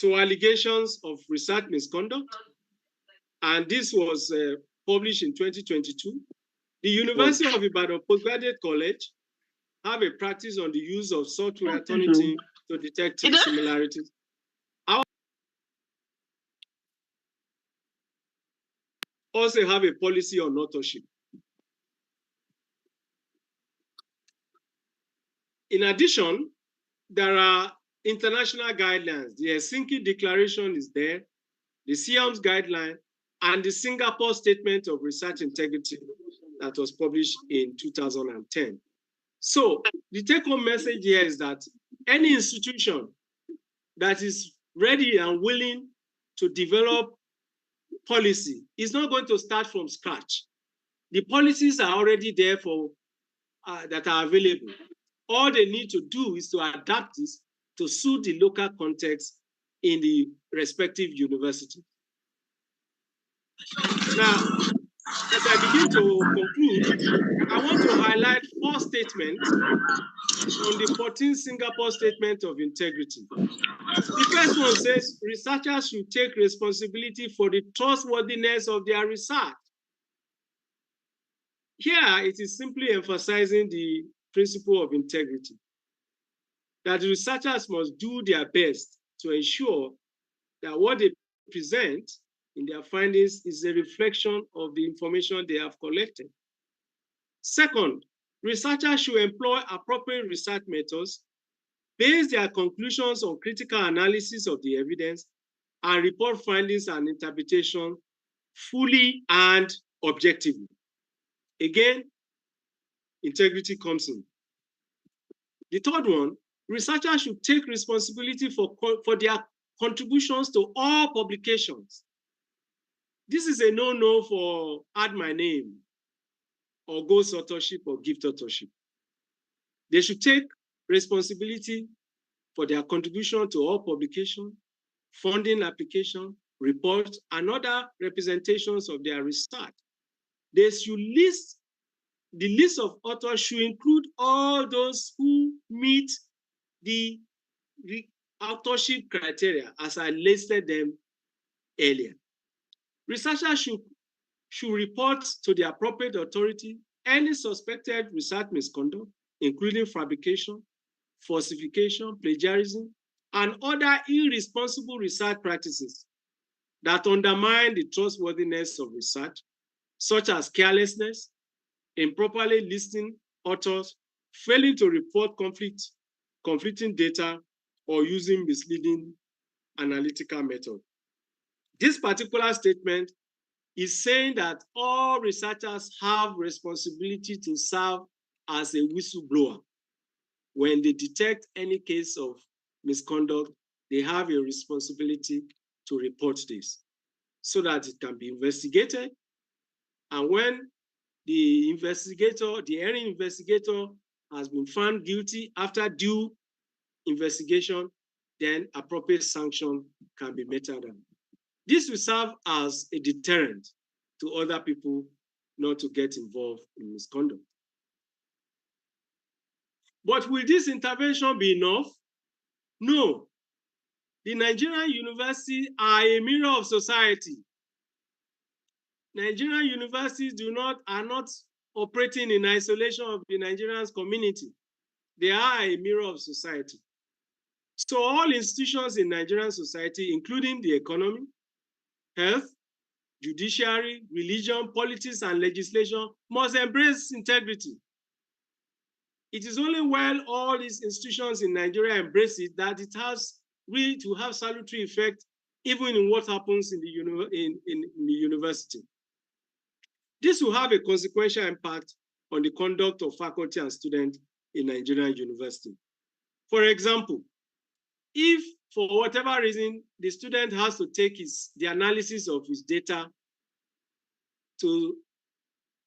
Speaker 4: to allegations of research misconduct, and this was published in 2022. The University of Ibadan Postgraduate College have a practice on the use of software Turnitin to detect similarities. Also have a policy on authorship. In addition, there are international guidelines. The Helsinki Declaration is there, the SIAMS guideline, and the Singapore Statement of Research Integrity that was published in 2010. So the take-home message here is that any institution that is ready and willing to develop policy is not going to start from scratch. The policies are already there for that are available. All they need to do is to adapt this to suit the local context in the respective university. Now, as I begin to conclude, I want to highlight 4 statements on the 14th Singapore Statement of Integrity. The first one says, researchers should take responsibility for the trustworthiness of their research. Here, it is simply emphasizing the principle of integrity, that researchers must do their best to ensure that what they present in their findings is a reflection of the information they have collected. Second, researchers should employ appropriate research methods, base their conclusions on critical analysis of the evidence, and report findings and interpretation fully and objectively. Again, integrity comes in. The third one, researchers should take responsibility for their contributions to all publications. This is a no-no for add my name or ghost authorship or gift authorship. They should take responsibility for their contribution to all publications, funding application, reports, and other representations of their research. They should list, the list of authors should include all those who meet the authorship criteria as I listed them earlier. Researchers should report to the appropriate authority any suspected research misconduct, including fabrication, falsification, plagiarism, and other irresponsible research practices that undermine the trustworthiness of research, such as carelessness, improperly listing authors, failing to report conflicting data, or using misleading analytical method. This particular statement is saying that all researchers have responsibility to serve as a whistleblower. When they detect any case of misconduct, they have a responsibility to report this so that it can be investigated. And when the investigator, the hearing investigator, has been found guilty after due investigation, then appropriate sanction can be meted out. This will serve as a deterrent to other people not to get involved in misconduct. But will this intervention be enough? No. The Nigerian universities are a mirror of society. Nigerian universities are not operating in isolation of the Nigerian community. They are a mirror of society. So all institutions in Nigerian society, including the economy, health, judiciary, religion, politics, and legislation, must embrace integrity. It is only when all these institutions in Nigeria embrace it that it has really to have salutary effect, even in what happens in the university. This will have a consequential impact on the conduct of faculty and students in Nigerian university. For example, if for whatever reason the student has to take the analysis of his data to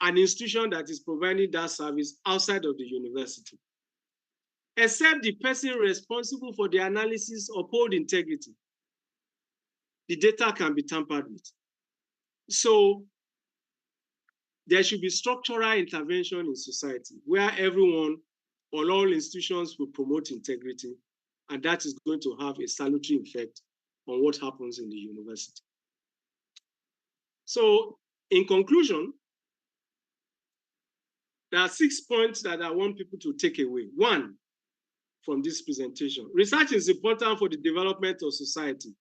Speaker 4: an institution that is providing that service outside of the university, except the person responsible for the analysis uphold integrity, the data can be tampered with. So there should be structural intervention in society where everyone or all institutions will promote integrity, and that is going to have a salutary effect on what happens in the university. So in conclusion, there are 6 points that I want people to take away. One, from this presentation, research is important for the development of society.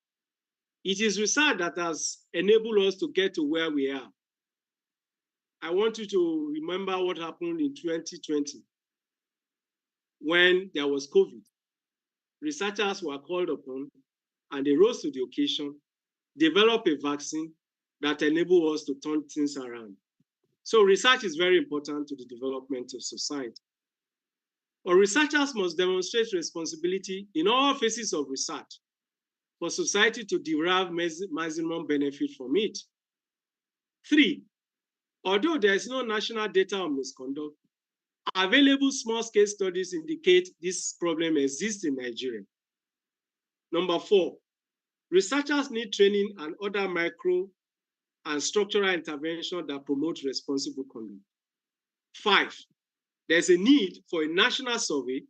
Speaker 4: It is research that has enabled us to get to where we are. I want you to remember what happened in 2020 when there was COVID. Researchers were called upon and they rose to the occasion, developed a vaccine that enabled us to turn things around. So research is very important to the development of society. But researchers must demonstrate responsibility in all phases of research for society to derive maximum benefit from it. 3, although there is no national data on misconduct, available small-scale studies indicate this problem exists in Nigeria. Number 4, researchers need training and other micro and structural intervention that promote responsible conduct. 5, there's a need for a national survey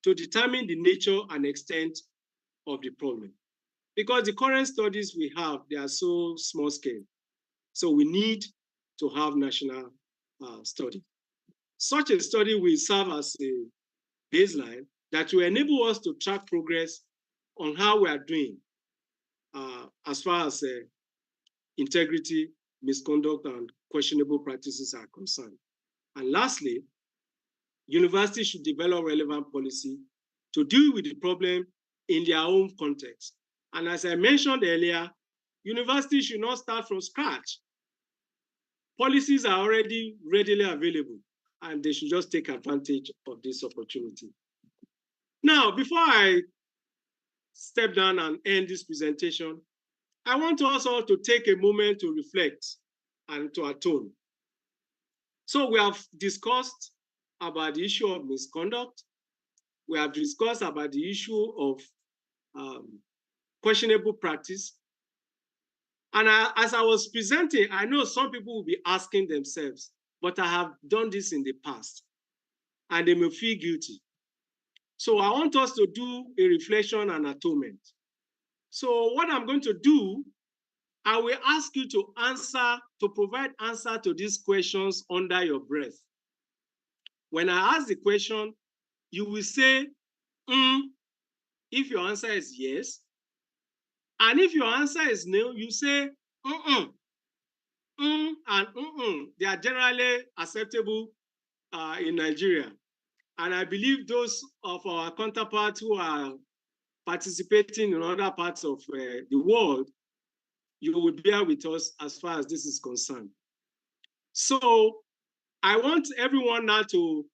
Speaker 4: to determine the nature and extent of the problem. Because the current studies we have, they are so small scale. So we need to have national study. Such a study will serve as a baseline that will enable us to track progress on how we are doing as far as integrity, misconduct, and questionable practices are concerned. And lastly, universities should develop relevant policy to deal with the problem in their own context. And as I mentioned earlier, universities should not start from scratch. Policies are already readily available, and they should just take advantage of this opportunity. Now, before I step down and end this presentation, I want us all to take a moment to reflect and to atone. So we have discussed about the issue of misconduct. We have discussed about the issue of questionable practice. And as I was presenting, I know some people will be asking themselves, but I have done this in the past, and they may feel guilty. So I want us to do a reflection and atonement. So what I'm going to do, I will ask you to answer, to provide answer to these questions under your breath. When I ask the question, you will say, if your answer is yes. And if your answer is no, you say, and they are generally acceptable in Nigeria. And I believe those of our counterparts who are participating in other parts of the world, you will bear with us as far as this is concerned. So I want everyone now to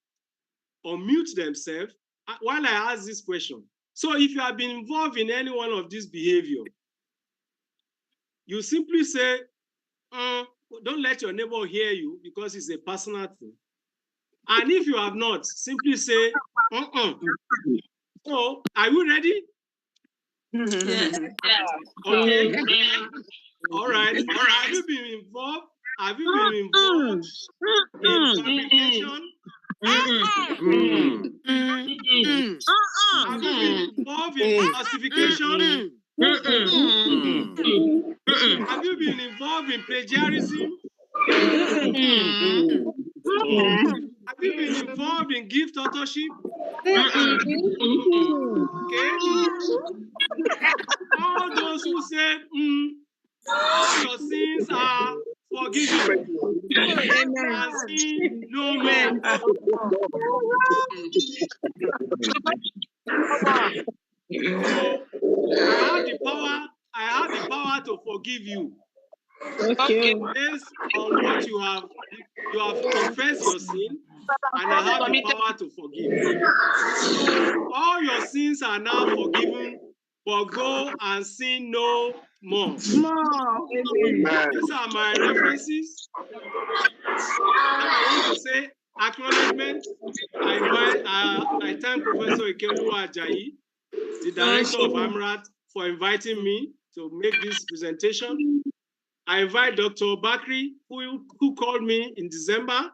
Speaker 4: unmute themselves while I ask this question. So if you have been involved in any one of these behavior, you simply say, don't let your neighbor hear you because it's a personal thing. And if you have not, simply say, So, are we ready?
Speaker 5: Yes.
Speaker 4: Okay. All right. Have you been involved? Have you been involved in fabrication? Have you been involved in falsification? Have you been involved in plagiarism? Have you been involved in gift authorship? Okay. All those who said, all your sins are forgiven. And sin no more. So I have the power to forgive you.
Speaker 5: Okay.
Speaker 4: Based on what you have confessed your sin, and I have the power to forgive. So all your sins are now forgiven, but go and sin no more. These are my references. Now I want to say acknowledgement. I thank Professor Ikelu Ajayi, the director of IAMRAT, for inviting me to make this presentation. I invite Dr. Bakri, who called me in December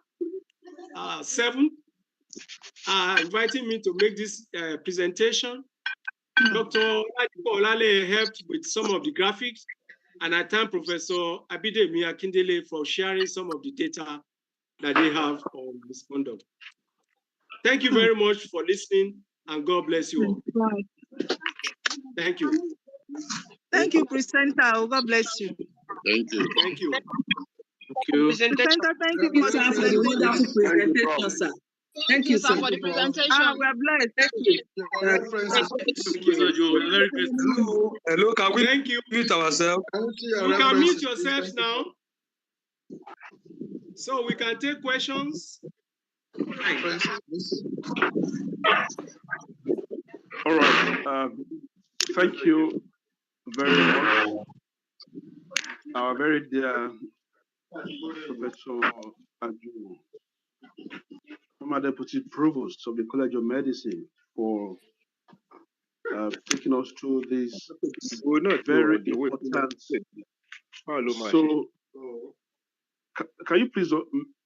Speaker 4: 7th, inviting me to make this presentation. Dr. Olale helped with some of the graphics, and I thank Professor Abidemi Akindele for sharing some of the data that they have on Misconduct. Thank you very much for listening, and God bless you all. Thank you.
Speaker 5: Thank you, presenter. God bless you.
Speaker 6: Thank you.
Speaker 4: Thank you.
Speaker 5: Presenter, thank you for the wonderful presentation, sir. Thank you, sir, for the presentation. We are blessed. Thank you.
Speaker 3: Hello, can we
Speaker 4: Thank you.
Speaker 3: mute ourselves?
Speaker 4: You can mute yourselves now, so we can take questions.
Speaker 6: All right. Thank you very much. Our very dear Professor Ajuwon, former Deputy Provost of the College of Medicine, for taking us through this very important. So, can you please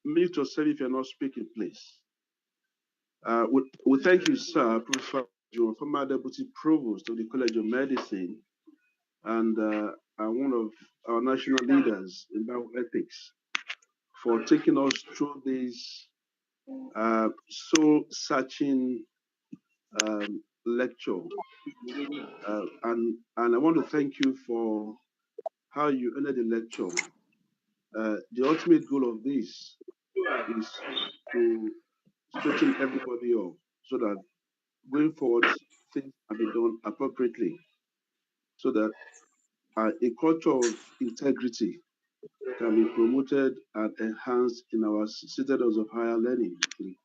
Speaker 6: mute yourself if you're not speaking, please? We thank you, sir, Professor Ajuwon, former Deputy Provost of the College of Medicine, and one of our national leaders in bioethics, for taking us through this soul-searching lecture. And I want to thank you for how you ended the lecture. The ultimate goal of this is to straighten everybody up so that going forward, things can be done appropriately, so that a culture of integrity can be promoted and enhanced in our citadels of higher learning in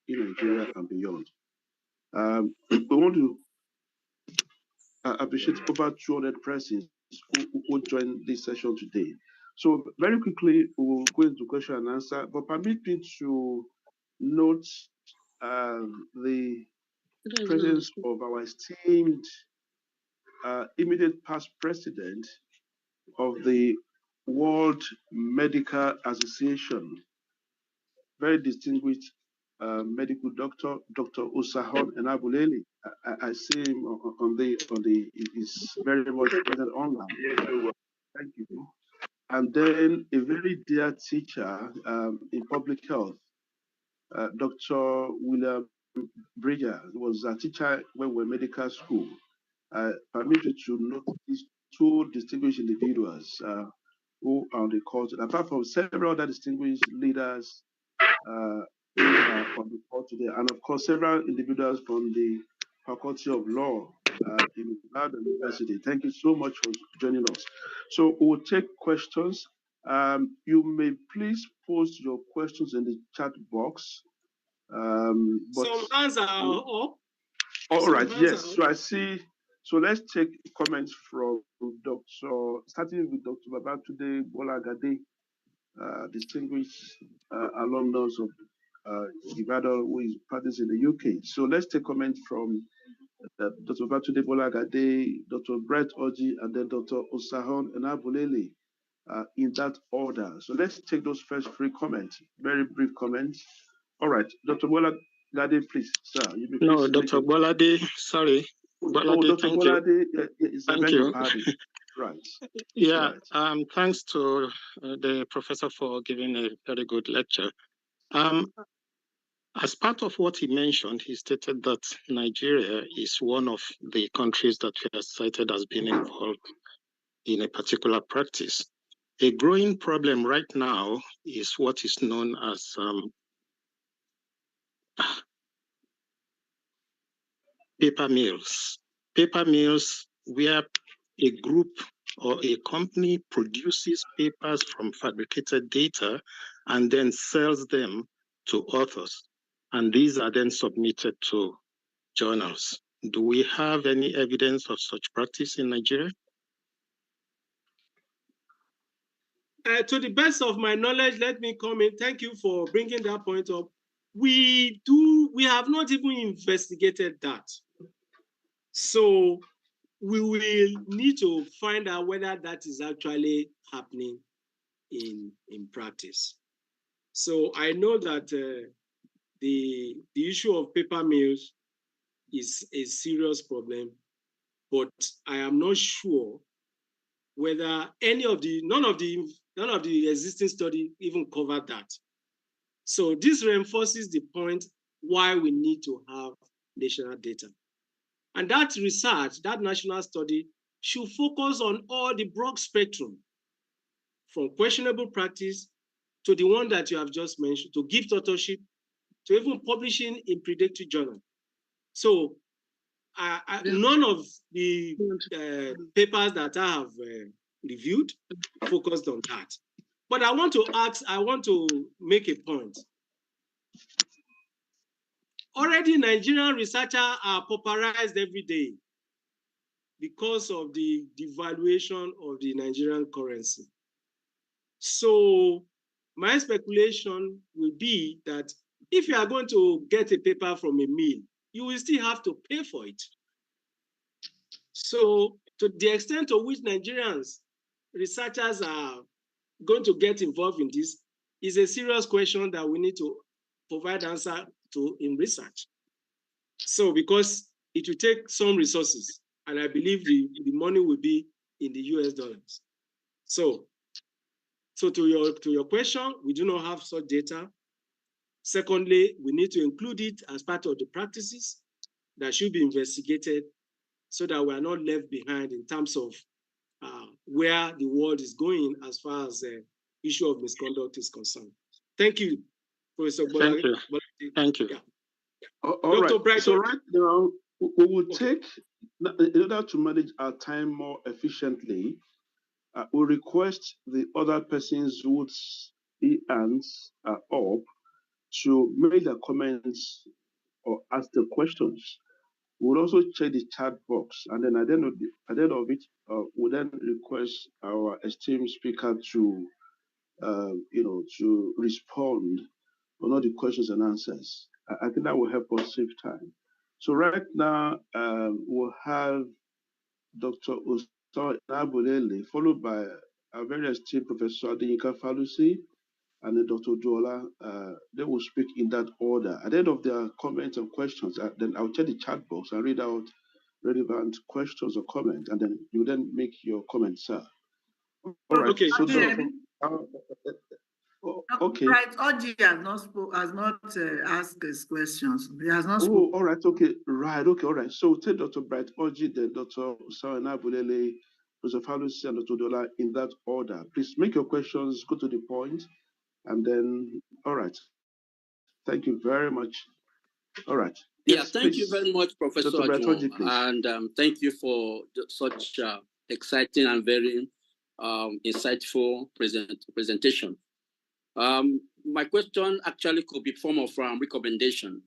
Speaker 6: Nigeria and beyond. We want to appreciate over 200 persons who joined this session today. So very quickly, we will go into question and answer, but permit me to note the presence of our esteemed immediate past president of the World Medical Association, very distinguished medical doctor, Dr. Usahon Enabuleli. I see him on the is very much present online. Thank you. And then a very dear teacher in public health, Dr. William Bridger, was a teacher when we were medical school. Permitted to note these two distinguished individuals who are on the call, apart from several other distinguished leaders on the call today, and of course several individuals from the Faculty of Law in Ibadan University. Thank you so much for joining us. So we'll take questions. You may please post your questions in the chat box.
Speaker 4: Some hands are up.
Speaker 6: All right, yes. So I see. So let's take comments from starting with Dr. Babatunde Bolagade, distinguished alumnus of Ibadan, who is practicing in the UK. So let's take comments from Dr. Batunde Bolagade, Dr. Brett Oji, and then Dr. Osahon Enabulele, in that order. So let's take those first three comments, very brief comments. All right, Dr. Bolagade, please, sir.
Speaker 7: No, Dr. Bolade, sorry. Bolade,
Speaker 6: Dr. Bolade,
Speaker 7: thank you.
Speaker 6: Right.
Speaker 7: Yeah, right. Thanks to the professor for giving a very good lecture. As part of what he mentioned, he stated that Nigeria is one of the countries that we are cited as being involved in a particular practice. A growing problem right now is what is known as paper mills. Paper mills where a group or a company produces papers from fabricated data and then sells them to authors. And these are then submitted to journals. Do we have any evidence of such practice in Nigeria?
Speaker 4: To the best of my knowledge, let me comment. Thank you for bringing that point up. We have not even investigated that. So we will need to find out whether that is actually happening in practice. So I know that the issue of paper mills is a serious problem, but I am not sure whether none of the existing study even covered that. So this reinforces the point why we need to have national data. And that research, that national study, should focus on all the broad spectrum, from questionable practice to the one that you have just mentioned, to gift authorship, to even publishing in predatory journal. So none of the papers that I have reviewed focused on that. But I want to make a point. Already Nigerian researchers are pauperized every day because of the devaluation of the Nigerian currency. So my speculation will be that if you are going to get a paper from a mill, you will still have to pay for it. So to the extent to which Nigerians researchers are going to get involved in this is a serious question that we need to provide answer to in research. So because it will take some resources, and I believe the money will be in the US dollars. So to your question, we do not have such data. Secondly, we need to include it as part of the practices that should be investigated so that we are not left behind in terms of where the world is going as far as the issue of misconduct is concerned. Thank you, Professor Bola.
Speaker 7: Thank you.
Speaker 4: Yeah.
Speaker 6: All right. Brighton. So right now, we will take, in order to manage our time more efficiently, we request the other persons whose hands are up to make their comments or ask the questions. We'll also check the chat box, and then at the end of it, we'll then request our esteemed speaker to, to respond on all the questions and answers. I think that will help us save time. So right now, we'll have Dr. Osahon Enabulele, followed by our very esteemed Professor Adeyinka Falusi, and then Dr. Duola. They will speak in that order. At the end of their comments and questions, then I'll check the chat box and read out relevant questions or comments, and then you then make your comments, sir. All right.
Speaker 4: Okay.
Speaker 6: So,
Speaker 1: okay. Right. Oji has not asked his questions. He has not spoken.
Speaker 6: All right. Okay. Right. Okay. All right. So take Dr. Bright Oji, then Dr. Osahon Enabulele, Professor Falusi, and Dr. Duola in that order. Please make your questions, go to the point, and then, all right. Thank you very much. All right.
Speaker 8: Yes, thank you very much, Professor Ajuwon, and thank you for such exciting and very insightful presentation. My question actually could be form of recommendation.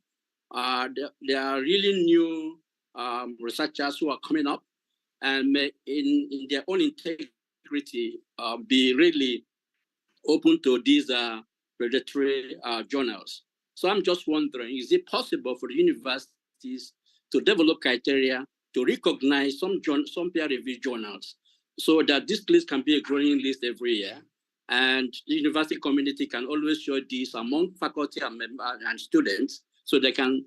Speaker 8: There are really new researchers who are coming up and may, in their own integrity, be really open to these predatory journals. So I'm just wondering, is it possible for the universities to develop criteria to recognize some peer-reviewed journals, so that this list can be a growing list every year. And the university community can always share this among faculty and students, so they can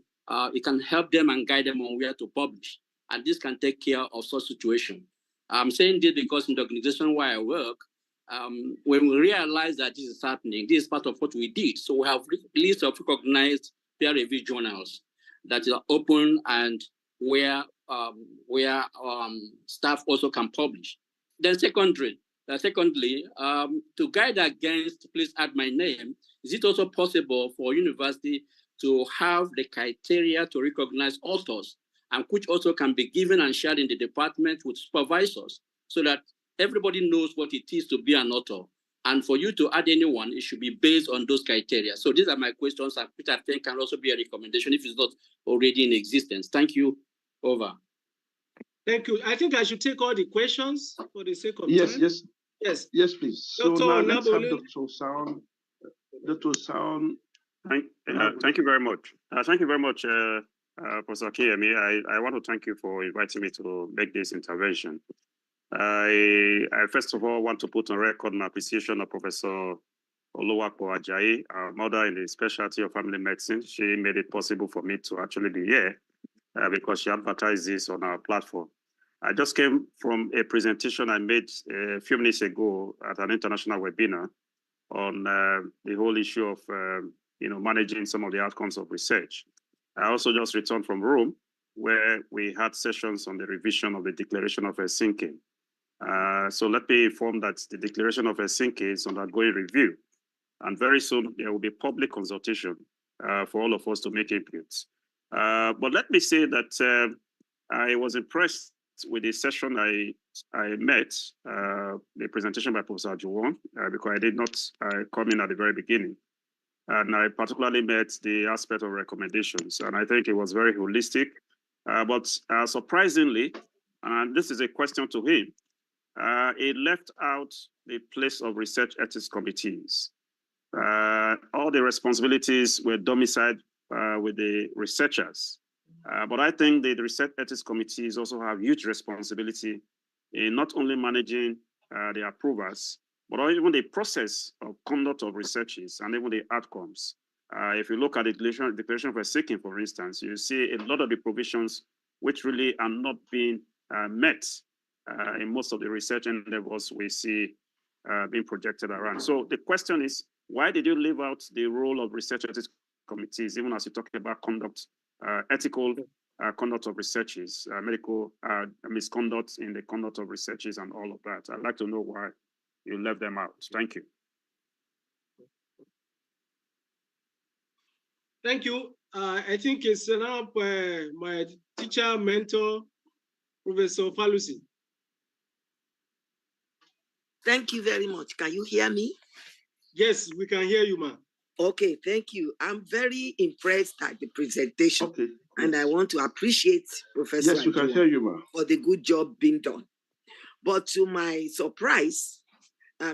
Speaker 8: it can help them and guide them on where to publish. And this can take care of such situation. I'm saying this because in the organization where I work, when we realize that this is happening, this is part of what we did. So we have lists of recognized peer-reviewed journals that are open and where staff also can publish. Then secondly, to guide against, please add my name, is it also possible for university to have the criteria to recognize authors, and which also can be given and shared in the department with supervisors, so that everybody knows what it is to be an author? And for you to add anyone, it should be based on those criteria. So these are my questions, which I think can also be a recommendation if it's not already in existence. Thank you. Over.
Speaker 4: Thank you. I think I should take all the questions for the sake of time.
Speaker 6: Yes, please. So now let's have Dr. Sound. Dr. Sound.
Speaker 9: Thank you very much. Thank you very much, Professor Kiyemi. I want to thank you for inviting me to make this intervention. I first of all want to put on record my appreciation of Professor Oluwapo Ajayi, our mother in the specialty of family medicine. She made it possible for me to actually be here because she advertised this on our platform. I just came from a presentation I made a few minutes ago at an international webinar on the whole issue of managing some of the outcomes of research. I also just returned from Rome, where we had sessions on the revision of the Declaration of Helsinki. So let me inform that the Declaration of Helsinki is undergoing review, and very soon there will be public consultation for all of us to make inputs. But let me say that I was impressed with the session I met, the presentation by Professor Ajuwon, because I did not come in at the very beginning. And I particularly met the aspect of recommendations, and I think it was very holistic. But surprisingly, and this is a question to him, it left out the place of research ethics committees. All the responsibilities were domiciled with the researchers. But I think the research ethics committees also have huge responsibility in not only managing the approvers, but even the process of conduct of researches and even the outcomes. If you look at the Declaration of Helsinki, for instance, you see a lot of the provisions which really are not being met in most of the research endeavors we see being projected around. So the question is, why did you leave out the role of research ethics committees, even as you talk about conduct, ethical conduct of researches, medical misconduct in the conduct of researches and all of that? I'd like to know why you left them out. Thank you.
Speaker 4: Thank you. I think it's now my teacher, mentor, Professor Falusi.
Speaker 10: Thank you very much. Can you hear me?
Speaker 4: Yes, we can hear you, ma'am.
Speaker 10: Okay, thank you. I'm very impressed at the presentation.
Speaker 6: Okay.
Speaker 10: And I want to appreciate Professor
Speaker 6: Yes, we can hear you, ma'am.
Speaker 10: For the good job being done. But to my surprise,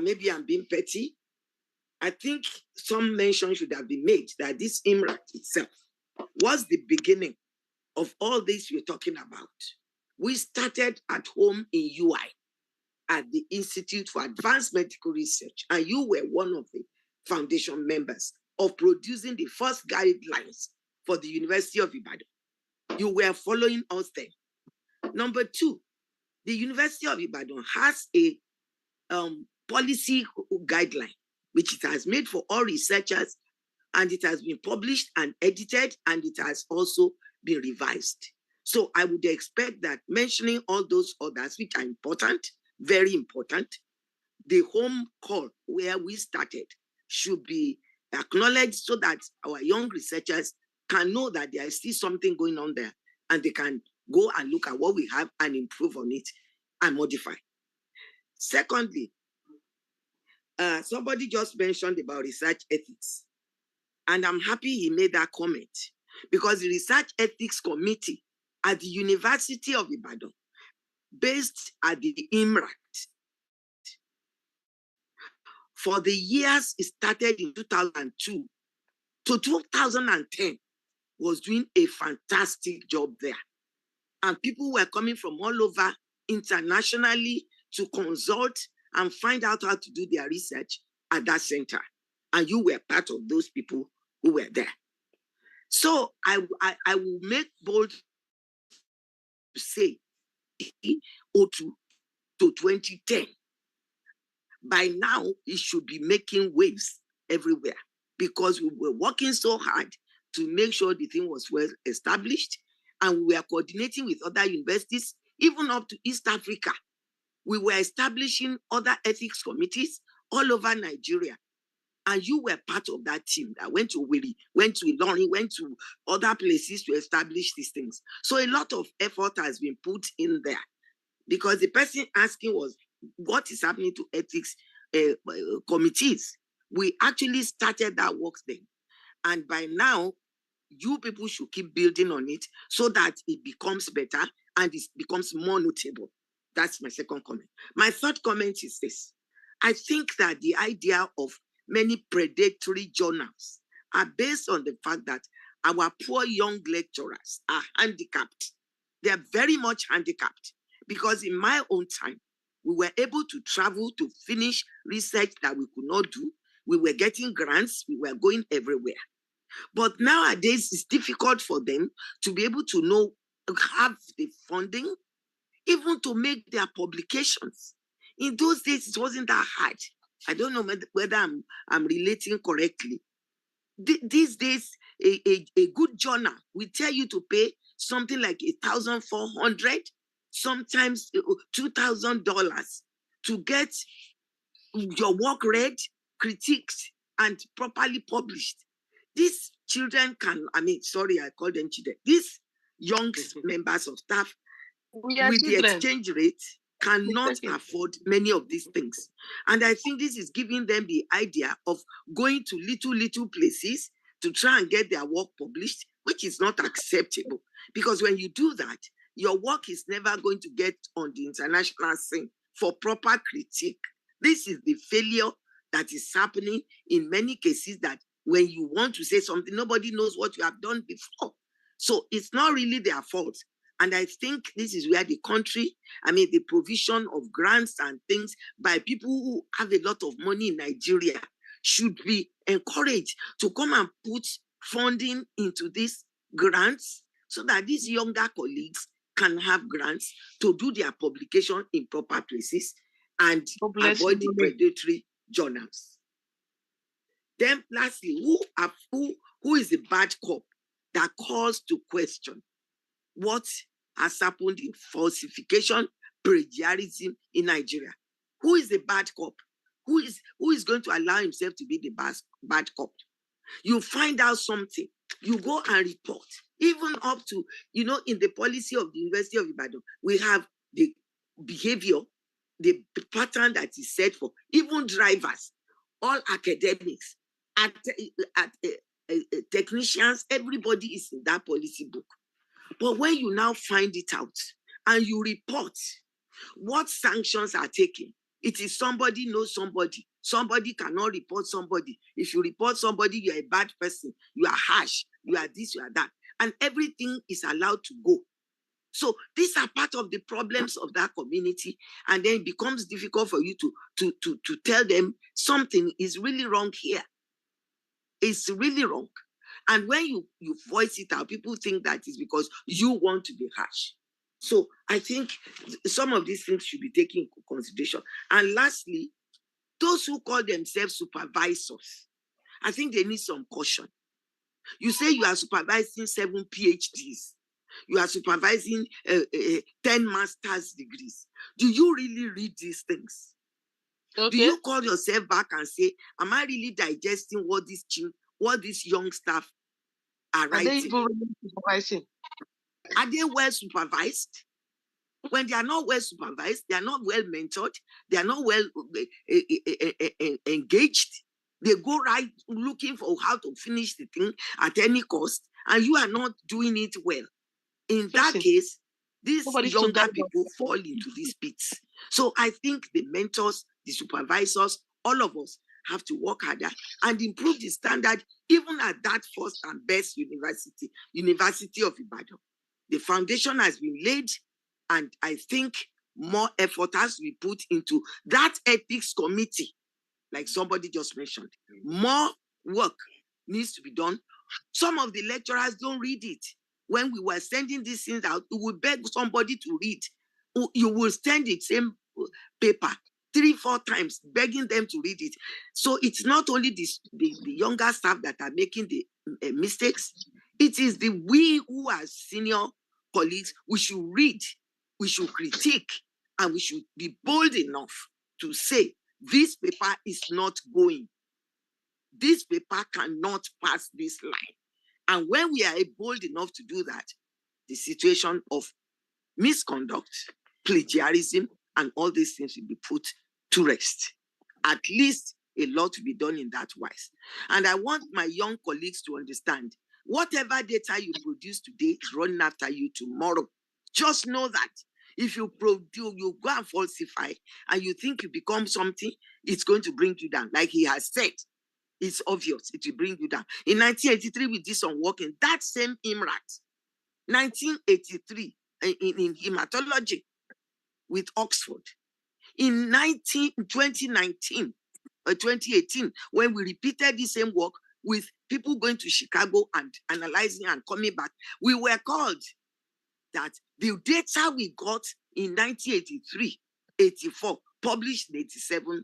Speaker 10: maybe I'm being petty, I think some mention should have been made that this IAMRAT itself was the beginning of all this we're talking about. We started at home in UI at the Institute for Advanced Medical Research, and you were one of the foundation members of producing the first guidelines for the University of Ibadan. You were following us then. Number two, the University of Ibadan has a policy guideline, which it has made for all researchers, and it has been published and edited, and it has also been revised. So I would expect that mentioning all those others, which are important, very important, the home call where we started should be acknowledged so that our young researchers can know that there is still something going on there, and they can go and look at what we have and improve on it and modify. Secondly, somebody just mentioned about research ethics, and I'm happy he made that comment, because the Research Ethics Committee at the University of Ibadan, based at the IAMRAT, for the years it started in 2002 to 2010, was doing a fantastic job there. And people were coming from all over internationally to consult and find out how to do their research at that center. And you were part of those people who were there. So I will make bold to say 2002 to 2010. By now, it should be making waves everywhere because we were working so hard to make sure the thing was well established, and we were coordinating with other universities, even up to East Africa. We were establishing other ethics committees all over Nigeria. And you were part of that team that went to Willie, went to Ilorin, went to other places to establish these things. So a lot of effort has been put in there because the person asking was, what is happening to ethics committees? We actually started that work then. And by now, you people should keep building on it so that it becomes better and it becomes more notable. That's my second comment. My third comment is this. I think that the idea of many predatory journals are based on the fact that our poor young lecturers are handicapped. They are very much handicapped because in my own time, we were able to travel to finish research that we could not do. We were getting grants. We were going everywhere. But nowadays, it's difficult for them to be able to know, have the funding, even to make their publications. In those days, it wasn't that hard. I don't know whether I'm relating correctly. These days, a good journal will tell you to pay something like $1,400, sometimes $2,000 to get your work read, critiqued, and properly published. These children can, sorry, I call them children. These young members of staff with the exchange rate cannot afford many of these things. And I think this is giving them the idea of going to little places to try and get their work published, which is not acceptable. Because when you do that, your work is never going to get on the international scene for proper critique. This is the failure that is happening in many cases, that when you want to say something, nobody knows what you have done before. So it's not really their fault. And I think this is where the country, the provision of grants and things by people who have a lot of money in Nigeria should be encouraged to come and put funding into these grants so that these younger colleagues can have grants to do their publication in proper places and avoid the predatory journals. Then lastly, who is the bad cop that calls to question what has happened in falsification, plagiarism in Nigeria? Who is the bad cop? Who is going to allow himself to be the bad cop? You find out something, you go and report. Even up to, in the policy of the University of Ibadan, we have the behavior, the pattern that is set for even drivers, all academics, technicians, everybody is in that policy book. But when you now find it out and you report, what sanctions are taken? It is somebody knows somebody. Somebody cannot report somebody. If you report somebody, you're a bad person. You are harsh. You are this, you are that. And everything is allowed to go. So these are part of the problems of that community. And then it becomes difficult for you to tell them something is really wrong here. It's really wrong. And when you voice it out, people think that is because you want to be harsh. So I think some of these things should be taken into consideration. And lastly, those who call themselves supervisors, I think they need some caution. You say you are supervising 7 PhDs. You are supervising 10 master's degrees. Do you really read these things? Okay. Do you call yourself back and say, am I really digesting what these young staff are writing? Are they even supervising? Are they well supervised? When they are not well supervised, they are not well mentored, they are not well engaged. They go right looking for how to finish the thing at any cost, and you are not doing it well. In that case, these younger people fall into these pits. So I think the mentors, the supervisors, all of us have to work harder and improve the standard, even at that first and best university of Ibadan. The foundation has been laid, and I think more effort has to be put into that ethics committee, like somebody just mentioned. More work needs to be done. Some of the lecturers don't read it. When we were sending these things out, we would beg somebody to read. You will send the same paper 3-4 times, begging them to read it. So it's not only the younger staff that are making the mistakes. It is we who are senior colleagues. We should read, we should critique, and we should be bold enough to say, this paper is not going. This paper cannot pass this line. And when we are bold enough to do that, the situation of misconduct, plagiarism, and all these things will be put to rest. At least a lot will be done in that wise. And I want my young colleagues to understand, whatever data you produce today is running after you tomorrow. Just know that. If you produce, you go and falsify, and you think you become something, it's going to bring you down. Like he has said, it's obvious, it will bring you down. In 1983, we did some work in that same IAMRAT. 1983, in hematology with Oxford. In 2019 or 2018, when we repeated the same work with people going to Chicago and analyzing and coming back, we were called that the data we got in 1983, 84, published in 87,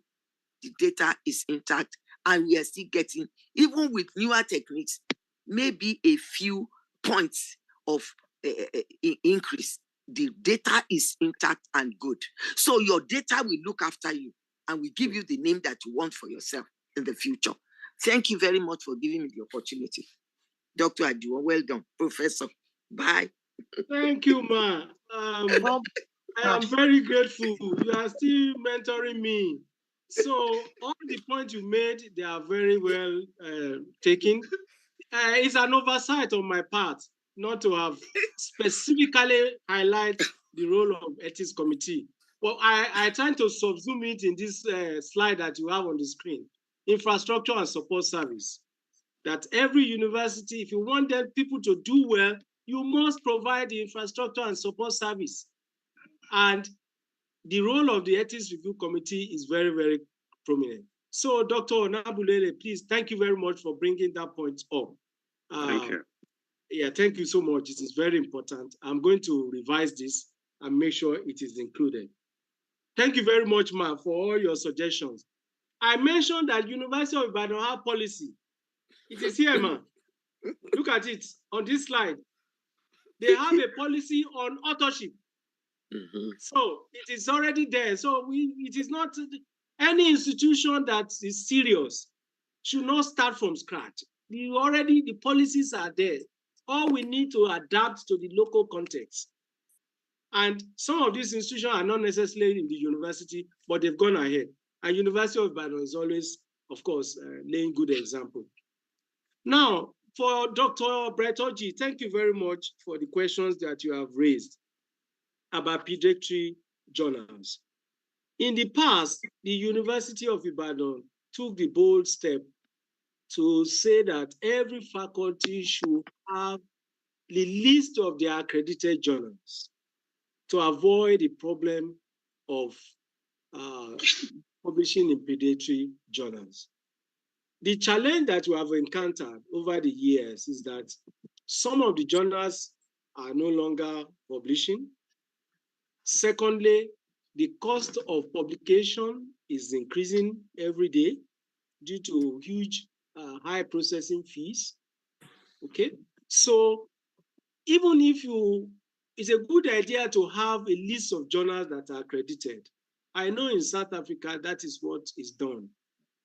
Speaker 10: the data is intact, and we are still getting, even with newer techniques, maybe a few points of increase. The data is intact and good. So your data will look after you and will give you the name that you want for yourself in the future. Thank you very much for giving me the opportunity. Dr. Ajuwon, well done. Professor, bye.
Speaker 4: Thank you, ma. I am very grateful. You are still mentoring me. So all the points you made, they are very well taken. It's an oversight on my part not to have specifically highlight the role of ethics committee. Well, I try to subsume it in this slide that you have on the screen. Infrastructure and support service. That every university, if you want them people to do well, you must provide the infrastructure and support service. And the role of the ethics review committee is very, very prominent. So Dr. Onabulele, please, thank you very much for bringing that point up.
Speaker 9: Thank you.
Speaker 4: Yeah, thank you so much. It is very important. I'm going to revise this and make sure it is included. Thank you very much, ma'am, for all your suggestions. I mentioned that University of Ibadan have policy. It is here, ma'am. Look at it on this slide. They have a policy on authorship. So it is already there. So it is not any institution that is serious should not start from scratch. The policies are there. All we need to adapt to the local context. And some of these institutions are not necessarily in the university, but they've gone ahead. And University of Ibadan is always, of course, laying good example. Now, for Dr. Predatory, thank you very much for the questions that you have raised about predatory journals. In the past, the University of Ibadan took the bold step to say that every faculty should have the list of their accredited journals to avoid the problem of publishing in predatory journals. The challenge that we have encountered over the years is that some of the journals are no longer publishing. Secondly, the cost of publication is increasing every day due to huge high processing fees. Okay, so even if it's a good idea to have a list of journals that are accredited. I know in South Africa that is what is done.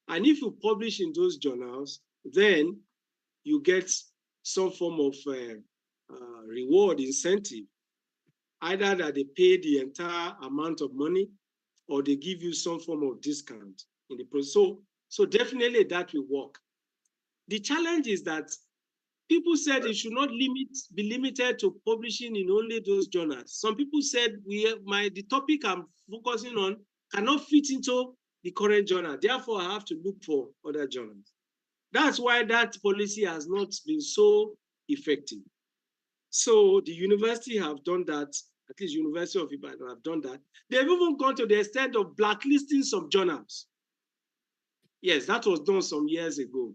Speaker 4: And if you publish in those journals, then you get some form of reward incentive, either that they pay the entire amount of money or they give you some form of discount in the process. So definitely that will work. The challenge is that people said it should not be limited to publishing in only those journals. Some people said the topic I'm focusing on cannot fit into the current journal. Therefore, I have to look for other journals. That's why that policy has not been so effective. So the university have done that, at least University of Ibadan have done that. They've even gone to the extent of blacklisting some journals. Yes, that was done some years ago.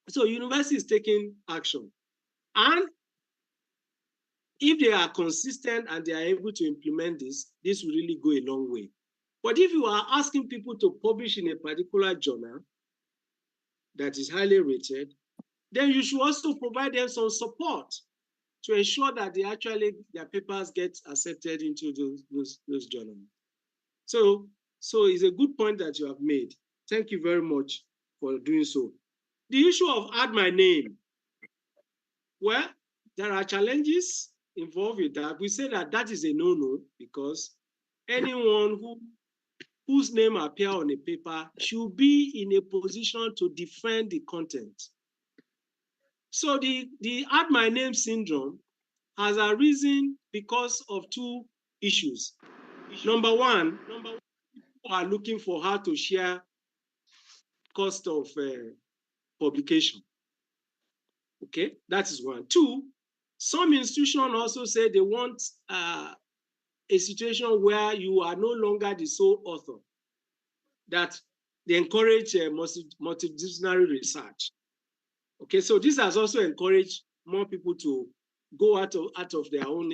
Speaker 4: So university is taking action. And if they are consistent and they are able to implement this, this will really go a long way. But if you are asking people to publish in a particular journal that is highly rated, then you should also provide them some support to ensure that they actually, their papers get accepted into those journals. So it's a good point that you have made. Thank you very much for doing so. The issue of add my name. Well, there are challenges involved with that. We say that that is a no-no because anyone whose name appears on a paper should be in a position to defend the content. So the add my name syndrome has arisen because of two issues. Number one, people are looking for how to share cost of publication. Okay, that is one. Two, some institutions also say they want a situation where you are no longer the sole author, that they encourage multidisciplinary research. Okay, so this has also encouraged more people to go out of their own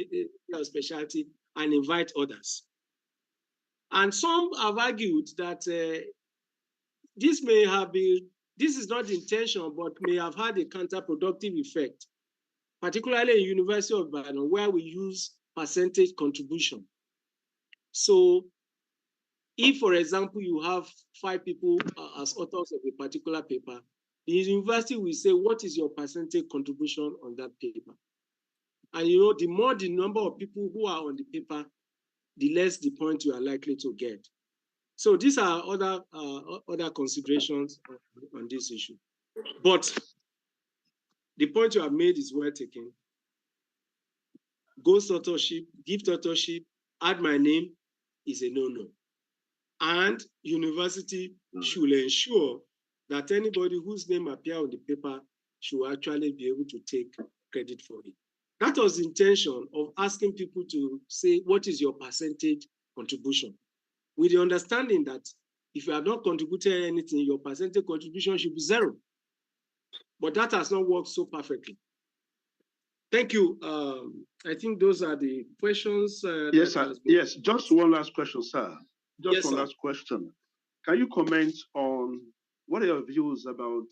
Speaker 4: specialty and invite others. And some have argued that this is not the intention, but may have had a counterproductive effect, particularly in University of Ibadan, where we use percentage contribution. So if, for example, you have 5 people as authors of a particular paper, the university will say, what is your percentage contribution on that paper? And the more the number of people who are on the paper, the less the point you are likely to get. So these are other considerations on this issue. But the point you have made is well taken. Ghost authorship, gift authorship, add my name is a no-no. And university should ensure that anybody whose name appears on the paper should actually be able to take credit for it. That was the intention of asking people to say, what is your percentage contribution? With the understanding that if you have not contributed anything, your percentage contribution should be 0. But that has not worked so perfectly. Thank you. I think those are the questions.
Speaker 6: Yes, sir. Yes, just one last question, sir. Just one last question. Can you comment on what are your views about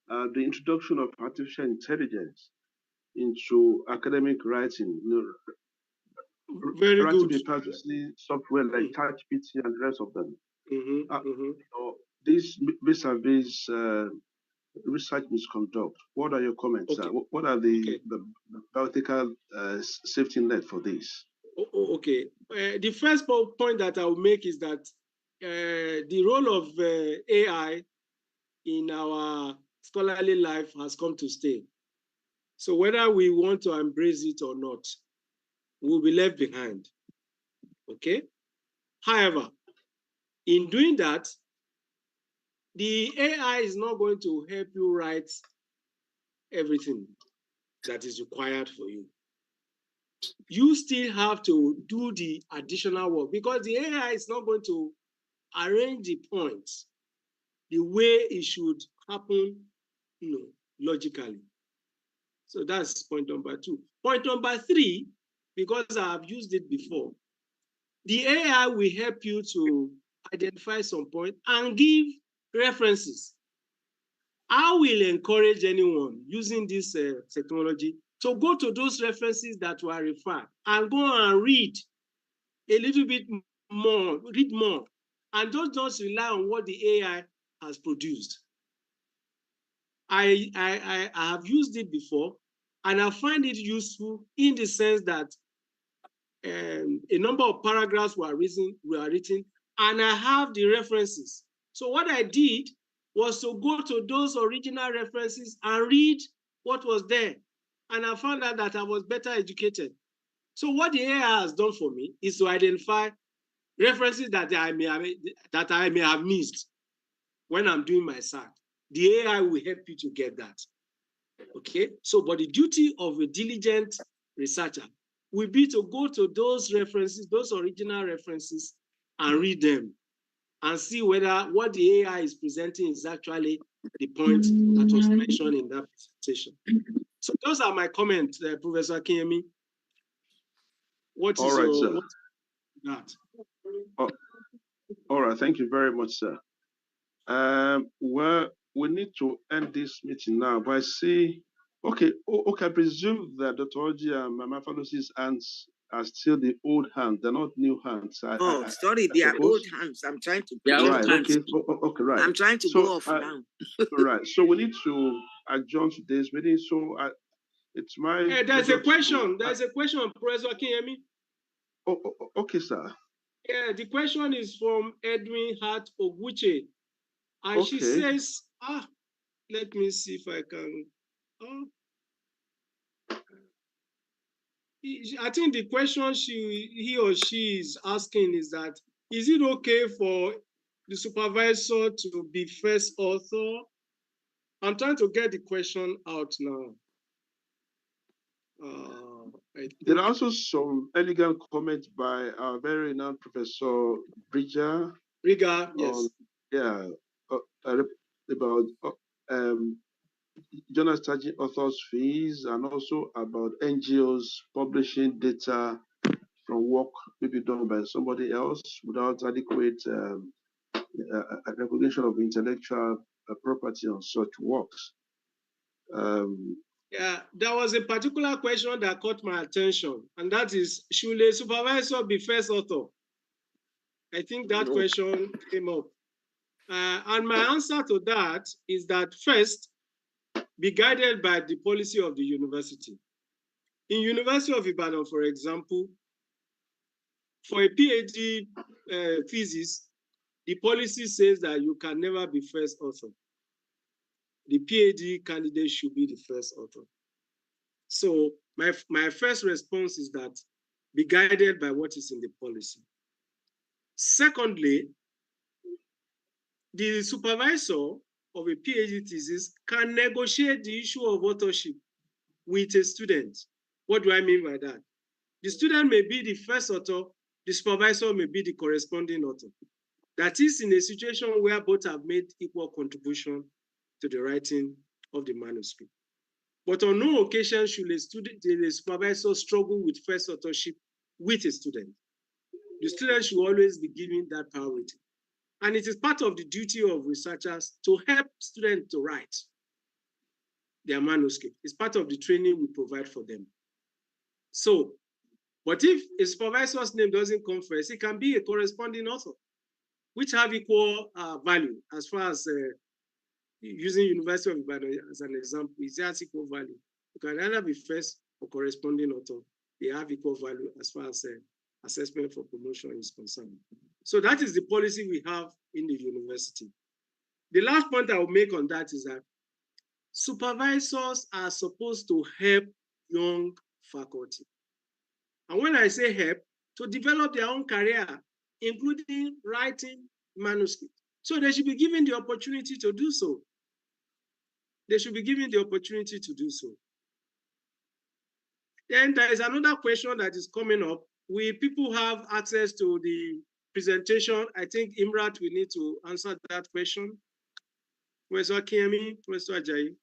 Speaker 6: the introduction of artificial intelligence into academic writing?
Speaker 4: Very
Speaker 6: writing
Speaker 4: good.
Speaker 6: papers using software like ChatGPT and the rest of them. This vis-a-vis research misconduct. What are your comments?
Speaker 4: Okay.
Speaker 6: What are the ethical safety net for this?
Speaker 4: Okay. The first point that I will make is that the role of AI in our scholarly life has come to stay. So whether we want to embrace it or not, we'll be left behind. Okay? However, in doing that, the AI is not going to help you write everything that is required for you. You still have to do the additional work because the AI is not going to arrange the points the way it should happen, logically. So that's point number 2. Point number 3, because I have used it before, the AI will help you to identify some point and give references. I will encourage anyone using this technology to go to those references that were referred and go and read a little bit more, read more, and don't just rely on what the AI has produced. I have used it before, and I find it useful in the sense that a number of paragraphs were written, and I have the references. So what I did was to go to those original references and read what was there. And I found out that I was better educated. So what the AI has done for me is to identify references that I may have missed when I'm doing my SAT. The AI will help you to get that. Okay? So, but the duty of a diligent researcher will be to go to those references, those original references, and read them and see whether what the AI is presenting is actually the point that was mentioned in that presentation. So those are my comments, Professor Akinyemi. What is
Speaker 6: all right, sir.
Speaker 4: That?
Speaker 6: Oh, all right, thank you very much, sir. Well, we need to end this meeting now, but I see, okay, I presume that Dr. Oji and Mama Falusi's hands are still the old hands, they're not new hands.
Speaker 10: Sorry, they are old hands. I'm trying to put
Speaker 6: right, okay, okay, right.
Speaker 10: I'm trying to go off now.
Speaker 6: Right, so we need to adjourn today's meeting. So it's my
Speaker 4: Hey, there's a question. There's a question, Professor Akinyemi.
Speaker 6: Okay, sir.
Speaker 4: Yeah, the question is from Edwin Hart Oguche. And she says, let me see if I can. I think the question he or she is asking is that, is it okay for the supervisor to be first author? I'm trying to get the question out now.
Speaker 6: There are also some elegant comments by our very renowned Professor Bridger.
Speaker 4: Riga, yes.
Speaker 6: Yeah, about journal charging authors fees, and also about NGOs publishing data from work maybe done by somebody else without adequate recognition of intellectual property on such works.
Speaker 4: Yeah, there was a particular question that caught my attention, and that is, should a supervisor be first author? I think that question came up. And my answer to that is that first, be guided by the policy of the university. In University of Ibadan, for example, for a PhD thesis, the policy says that you can never be first author. The PhD candidate should be the first author. So my first response is that be guided by what is in the policy. Secondly, the supervisor of a PhD thesis can negotiate the issue of authorship with a student. What do I mean by that? The student may be the first author, the supervisor may be the corresponding author. That is in a situation where both have made equal contribution to the writing of the manuscript. But on no occasion should a supervisor struggle with first authorship with a student. The student should always be given that priority. And it is part of the duty of researchers to help students to write their manuscript. It's part of the training we provide for them. So, but if a supervisor's name doesn't come first, it can be a corresponding author, which have equal value as far as using University of Ibadan as an example, it has equal value. You can either be first or corresponding author. They have equal value as far as assessment for promotion is concerned. So that is the policy we have in the university. The last point I will make on that is that supervisors are supposed to help young faculty. And when I say help, to develop their own career, including writing manuscripts. So they should be given the opportunity to do so. They should be given the opportunity to do so. Then there is another question that is coming up. Will people have access to the presentation? I think IAMRAT will need to answer that question. Professor Akinyemi, Professor Ajayi.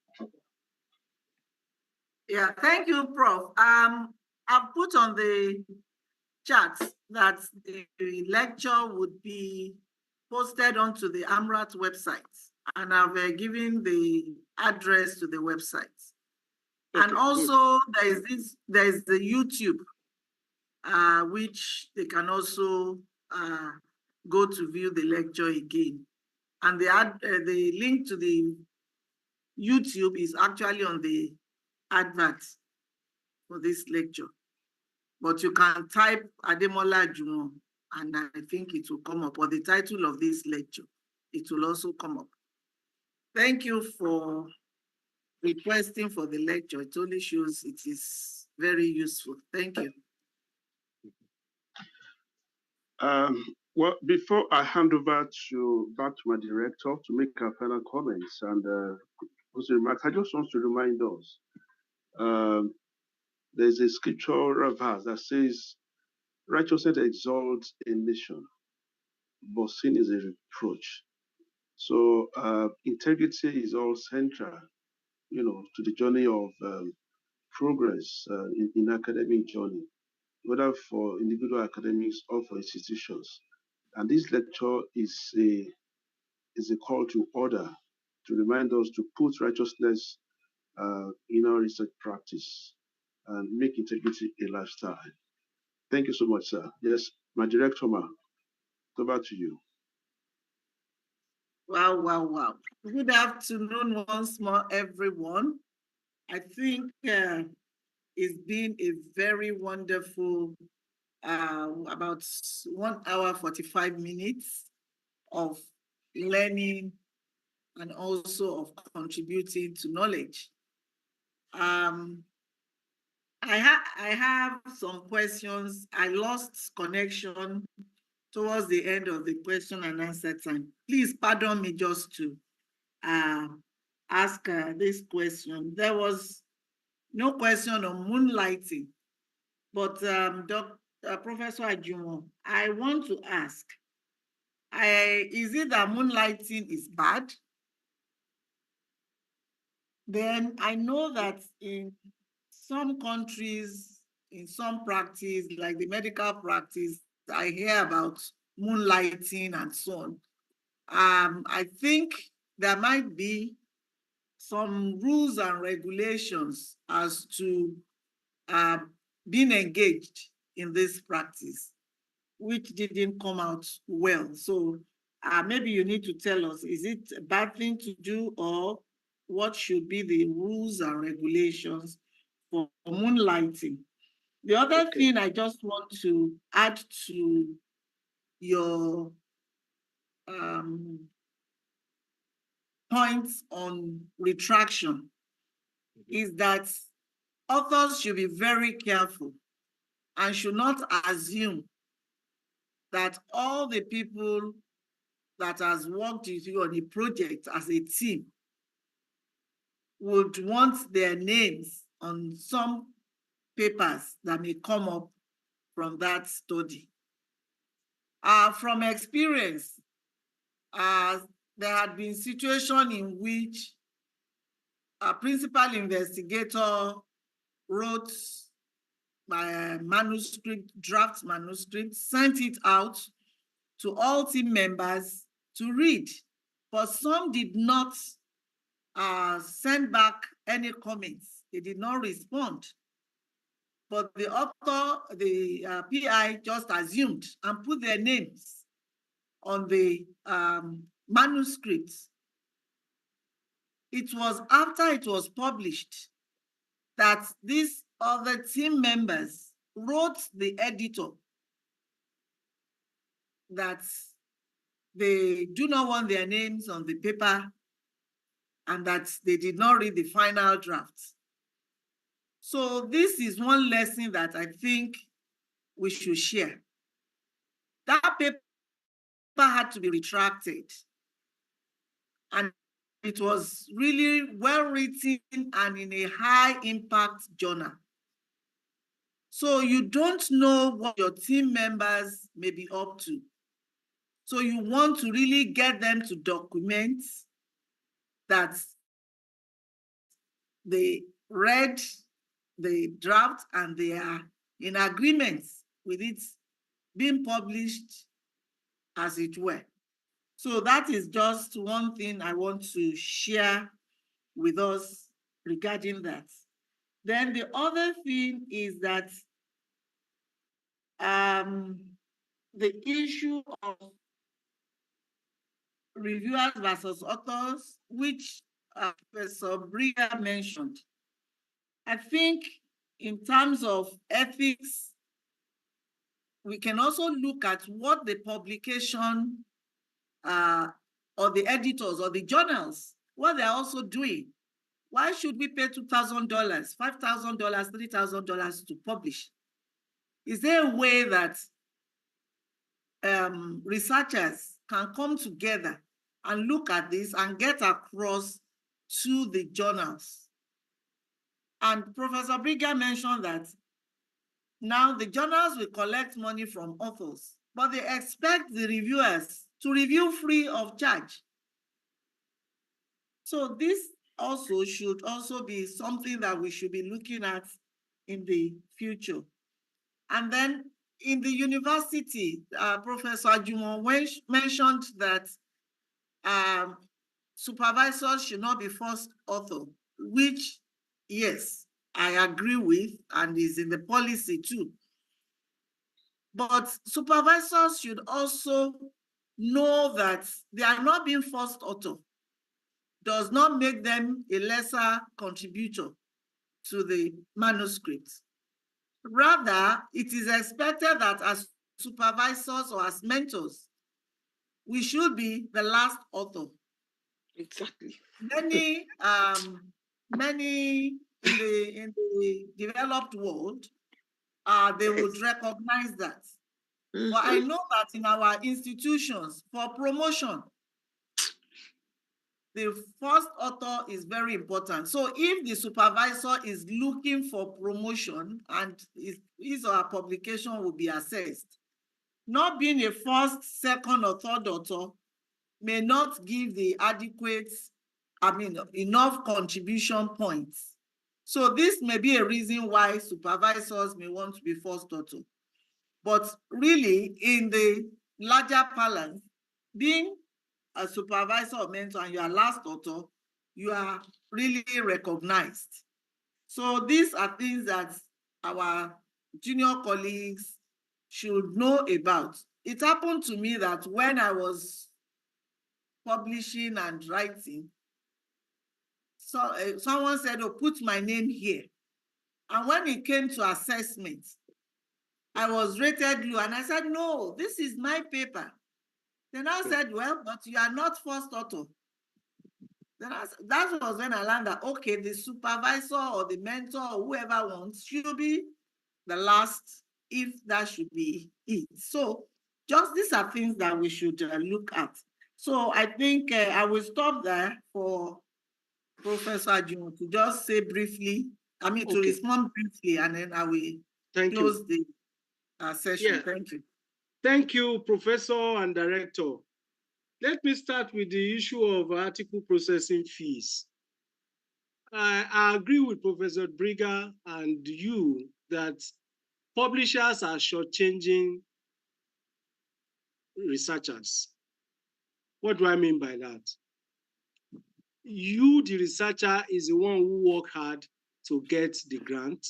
Speaker 1: Yeah, thank you, Prof. I've put on the chat that the lecture would be posted onto the IAMRAT website, and I've given the address to the website. Okay, and also there is the YouTube, which they can also go to view the lecture again. And the link to the YouTube is actually on the advert for this lecture. But you can type Ademola Ajuwon, and I think it will come up, or the title of this lecture, it will also come up. Thank you for requesting for the lecture. It only shows it is very useful. Thank you.
Speaker 6: Well, before I hand over back to my director to make our final comments and remarks, I just want to remind us there's a scriptural verse that says, righteousness exalts a nation, but sin is a reproach. So integrity is all central, to the journey of progress in academic journey, whether for individual academics or for institutions. And this lecture is a call to order to remind us to put righteousness in our research practice and make integrity a lifestyle. Thank you so much, sir. Yes, my director, ma, over to you.
Speaker 1: Wow, wow, wow. Good afternoon once more, everyone. I think it's been a very wonderful, about 1 hour, 45 minutes of learning and also of contributing to knowledge. I have some questions. I lost connection towards the end of the question and answer time. Please pardon me just to ask this question. There was no question on moonlighting, but Professor Ajuwon, I want to ask, is it that moonlighting is bad? Then I know that in some countries, in some practice, like the medical practice, I hear about moonlighting and so on. I think there might be some rules and regulations as to being engaged in this practice, which didn't come out well. So maybe you need to tell us, is it a bad thing to do, or what should be the rules and regulations for moonlighting? The other thing I just want to add to your points on retraction is that authors should be very careful and should not assume that all the people that has worked with you on a project as a team would want their names on some papers that may come up from that study. From experience, there had been situations in which a principal investigator wrote my manuscript, draft manuscript, sent it out to all team members to read, but some did not send back any comments. They did not respond. But the author, the PI just assumed and put their names on the manuscripts. It was after it was published that these other team members wrote the editor that they do not want their names on the paper and that they did not read the final draft. So this is one lesson that I think we should share. That paper had to be retracted. And it was really well written and in a high impact journal. So you don't know what your team members may be up to. So you want to really get them to document that they read the draft and they are in agreement with it being published as it were. So that is just one thing I want to share with us regarding that. Then the other thing is that the issue of reviewers versus authors, which Professor Briga mentioned. I think in terms of ethics, we can also look at what the publication or the editors or the journals, what they're also doing. Why should we pay $2,000, $5,000, $3,000 to publish? Is there a way that researchers can come together and look at this and get across to the journals And Professor Brigham mentioned that now the journals will collect money from authors, but they expect the reviewers to review free of charge. So this also should also be something that we should be looking at in the future. And then in the university, Professor Ajuwon mentioned that supervisors should not be first author, which, yes, I agree with, and is in the policy too. But supervisors should also know that they are not being first author, does not make them a lesser contributor to the manuscript. Rather, it is expected that as supervisors or as mentors, we should be the last author.
Speaker 10: Exactly.
Speaker 1: Many in the developed world, they would recognize that. But I know that in our institutions, for promotion, the first author is very important. So if the supervisor is looking for promotion and his or her publication will be assessed, not being a first, second, or third author may not give the adequate, enough contribution points. So this may be a reason why supervisors may want to be first author. But really, in the larger balance, being a supervisor or mentor and you are last author, you are really recognized. So these are things that our junior colleagues should know about. It happened to me that when I was publishing and writing, so someone said, oh, put my name here. And when it came to assessment, I was rated low. And I said, no, this is my paper. Then I said, well, but you are not first author. Then that was when I learned that, okay, the supervisor or the mentor or whoever wants should be the last, if that should be it. So just these are things that we should look at. So I think I will stop there for Professor Ajuwon to just say briefly, to respond briefly, and then I will close the session. Yeah. Thank you.
Speaker 4: Thank you, Professor and Director. Let me start with the issue of article processing fees. I agree with Professor Brigham and you that publishers are shortchanging researchers. What do I mean by that? You, the researcher, is the one who worked hard to get the grant.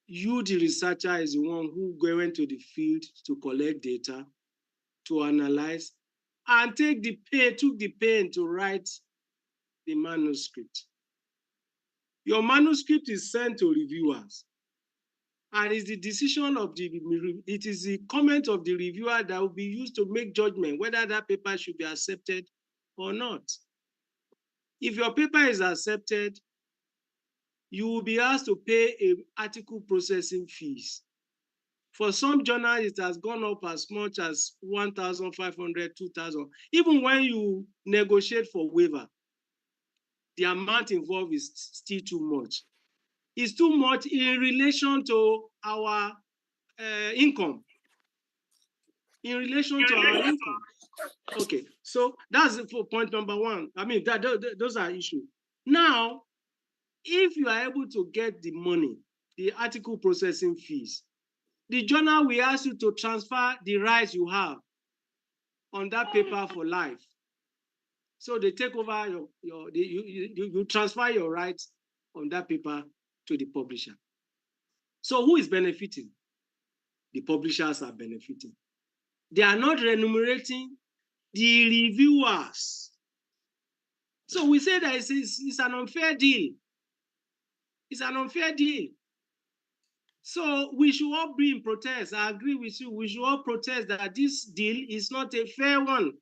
Speaker 4: You, the researcher, is the one who went to the field to collect data, to analyze, and took the pain to write the manuscript. Your manuscript is sent to reviewers, and it's the decision of it is the comment of the reviewer that will be used to make judgment whether that paper should be accepted or not. If your paper is accepted, you will be asked to pay an article processing fees. For some journals, it has gone up as much as 1,500, 2,000. Even when you negotiate for waiver, the amount involved is still too much. It's too much in relation to our income. In relation to our income. Okay, so that's for point number one. Those are issues. Now, if you are able to get the money, the article processing fees, the journal will ask you to transfer the rights you have on that paper for life. So they take over you transfer your rights on that paper to the publisher. So who is benefiting? The publishers are benefiting. They are not remunerating the reviewers. So we say that it's an unfair deal. It's an unfair deal. So we should all be in protest. I agree with you. We should all protest that this deal is not a fair one.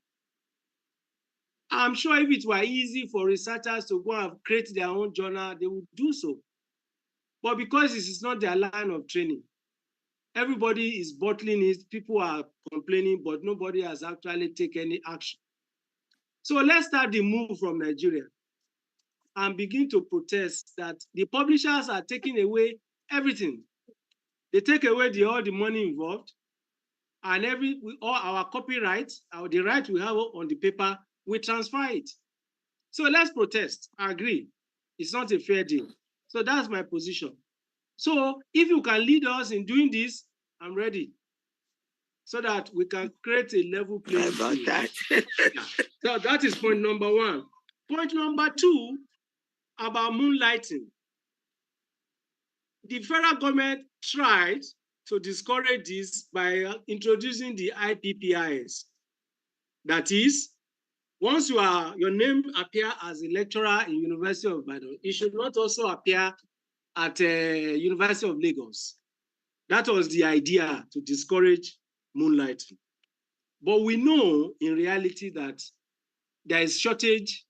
Speaker 4: I'm sure if it were easy for researchers to go and create their own journal, they would do so. But because this is not their line of training, everybody is bottling it. People are complaining, but nobody has actually taken any action. So let's start the move from Nigeria. and begin to protest that the publishers are taking away everything. They take away all the money involved, and all our copyright, the right we have on the paper, we transfer it. So let's protest. I agree. It's not a fair deal. So that's my position. So if you can lead us in doing this, I'm ready, so that we can create a level playing field. Yeah. So that is point number one. Point number two, about moonlighting. The federal government tried to discourage this by introducing the IPPIS. That is, once your name appear as a lecturer in University of Ibadan, it should not also appear at University of Lagos. That was the idea, to discourage moonlighting. But we know in reality that there is shortage,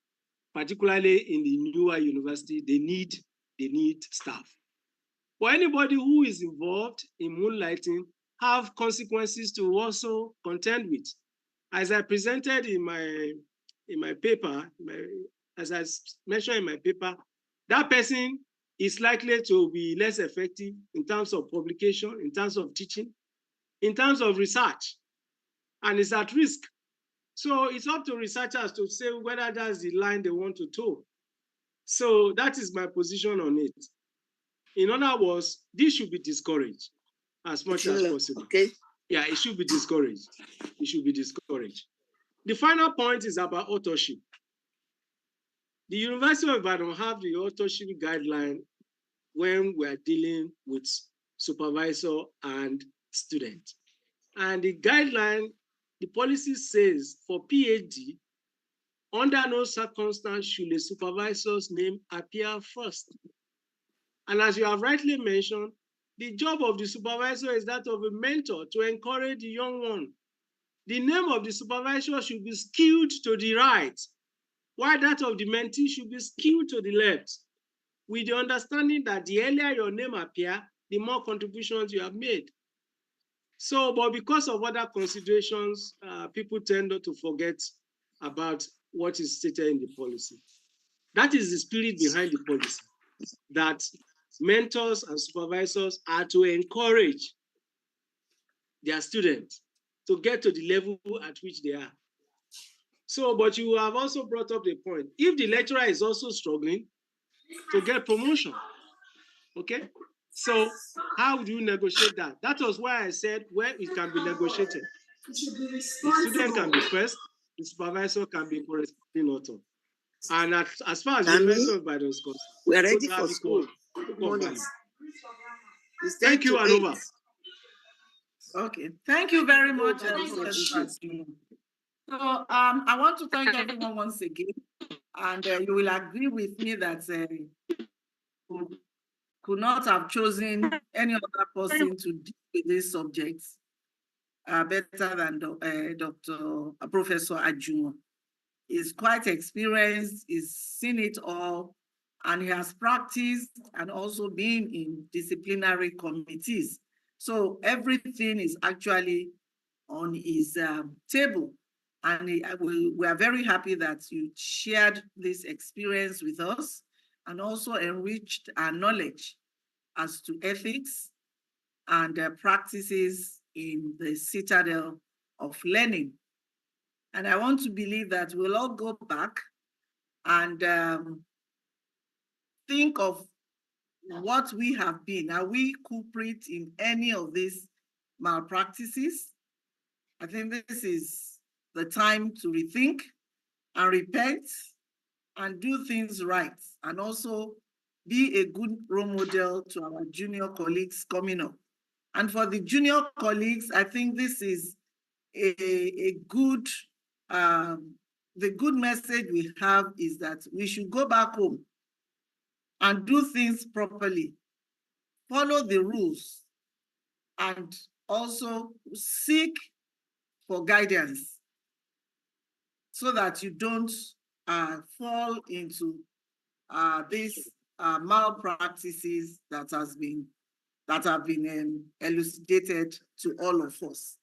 Speaker 4: particularly in the newer university. They need staff. For anybody who is involved in moonlighting, have consequences to also contend with. As I presented in my paper, as I mentioned in my paper, that person is likely to be less effective in terms of publication, in terms of teaching, in terms of research, and is at risk. So it's up to researchers to say whether that's the line they want to toe. So that is my position on it. In other words, this should be discouraged as much as possible.
Speaker 10: Okay.
Speaker 4: Yeah, it should be discouraged. It should be discouraged. The final point is about authorship. The University of Ibadan have the authorship guideline when we are dealing with supervisor and student. And the guideline, the policy says for PhD, under no circumstance should a supervisor's name appear first. And as you have rightly mentioned, the job of the supervisor is that of a mentor, to encourage the young one. The name of the supervisor should be skewed to the right, while that of the mentee should be skewed to the left, with the understanding that the earlier your name appears, the more contributions you have made. So, but because of other considerations, people tend not to forget about what is stated in the policy. That is the spirit behind the policy, that mentors and supervisors are to encourage their students to get to the level at which they are. So, but you have also brought up the point, if the lecturer is also struggling to get promotion, okay? So how do you negotiate that? That was why I said where it can be negotiated. The student can be first, the supervisor can be corresponding author. And as far as the University of Ibadan is concerned,
Speaker 10: we are ready for school. Good morning.
Speaker 4: Thank you, Anova.
Speaker 1: Okay, thank you very much, Professor. So I want to thank everyone once again, and you will agree with me that we could not have chosen any other person to deal with this subject better than Professor Ajuwon. He's quite experienced, he's seen it all, and he has practiced and also been in disciplinary committees. So everything is actually on his table. And we are very happy that you shared this experience with us and also enriched our knowledge as to ethics and practices in the citadel of learning. And I want to believe that we'll all go back and think of what we have been. Are we culprit in any of these malpractices? I think this is the time to rethink and repent and do things right, and also be a good role model to our junior colleagues coming up. And for the junior colleagues, I think this is a good, the good message we have is that we should go back home and do things properly, follow the rules, and also seek for guidance so that you don't fall into these malpractices that have been elucidated to all of us.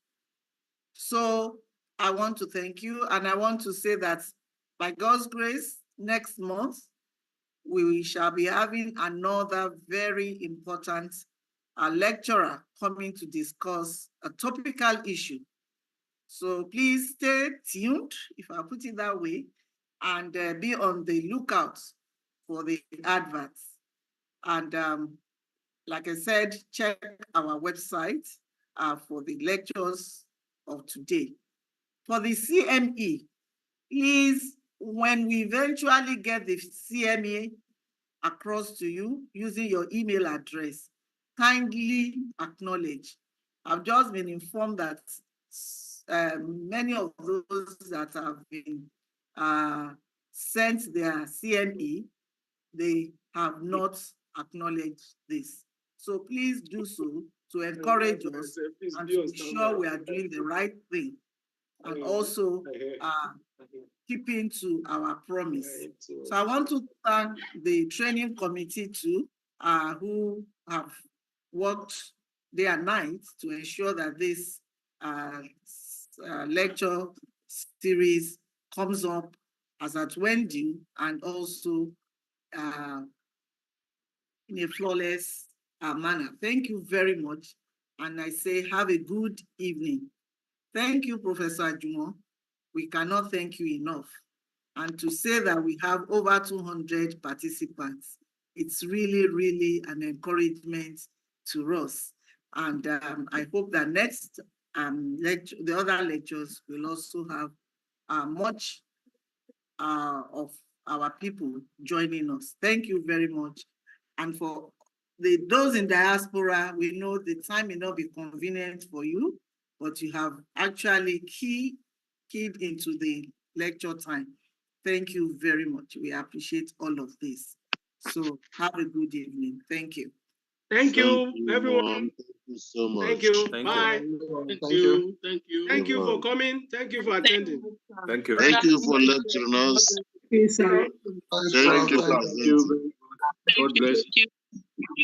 Speaker 1: So I want to thank you, and I want to say that by God's grace, next month, we shall be having another very important lecturer coming to discuss a topical issue. So please stay tuned, if I put it that way, and be on the lookout for the adverts. And like I said, check our website for the lectures of today. For the CME, please, when we eventually get the CME across to you using your email address, kindly acknowledge. I've just been informed that many of those that have been sent their CME, they have not acknowledged this. So please do so to encourage us and to be sure we are doing the right thing, and also keeping to our promise. So I want to thank the training committee too, who have worked day and night to ensure that this lecture series comes up as at when due, and also in a flawless manner. Thank you very much. And I say, have a good evening. Thank you, Professor Ajuwon. We cannot thank you enough. And to say that we have over 200 participants, it's really, really an encouragement to us. And I hope that next the other lectures will also have much of our people joining us. Thank you very much. And for those in diaspora, we know the time may not be convenient for you, but you have actually keyed into the lecture time. Thank you very much. We appreciate all of this. So have a good evening. Thank you.
Speaker 4: Thank you, everyone.
Speaker 11: Thank you so much.
Speaker 4: Thank you.
Speaker 11: Thank
Speaker 4: Bye.
Speaker 11: you.
Speaker 4: Thank you. Thank you. Thank you for coming. Thank you for attending.
Speaker 11: Thank you. Thank you for lecturing us.
Speaker 5: Yes, sir.
Speaker 11: Thank you. God bless you.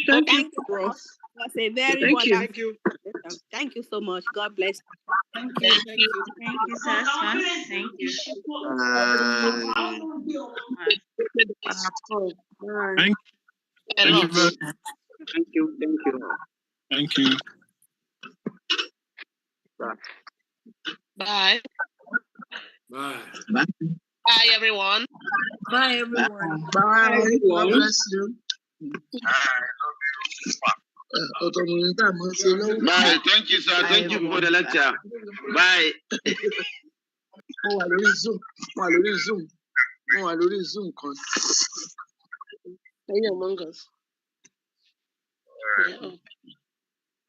Speaker 5: Thank
Speaker 12: you, Prof. That's a very
Speaker 5: Thank you.
Speaker 4: Thank you.
Speaker 12: Thank you so much. God bless you.
Speaker 1: Thank you. Thank you.
Speaker 13: Thank you, sir. Thank you.
Speaker 7: Thank you very much.
Speaker 5: Thank you. Thank you.
Speaker 7: Thank you.
Speaker 13: Bye.
Speaker 4: Bye.
Speaker 13: Bye, everyone.
Speaker 5: Bye, everyone.
Speaker 10: Bye. God bless you.
Speaker 11: Bye. Thank you, sir. Thank you for the lecture. Bye.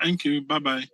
Speaker 7: Thank you. Bye-bye.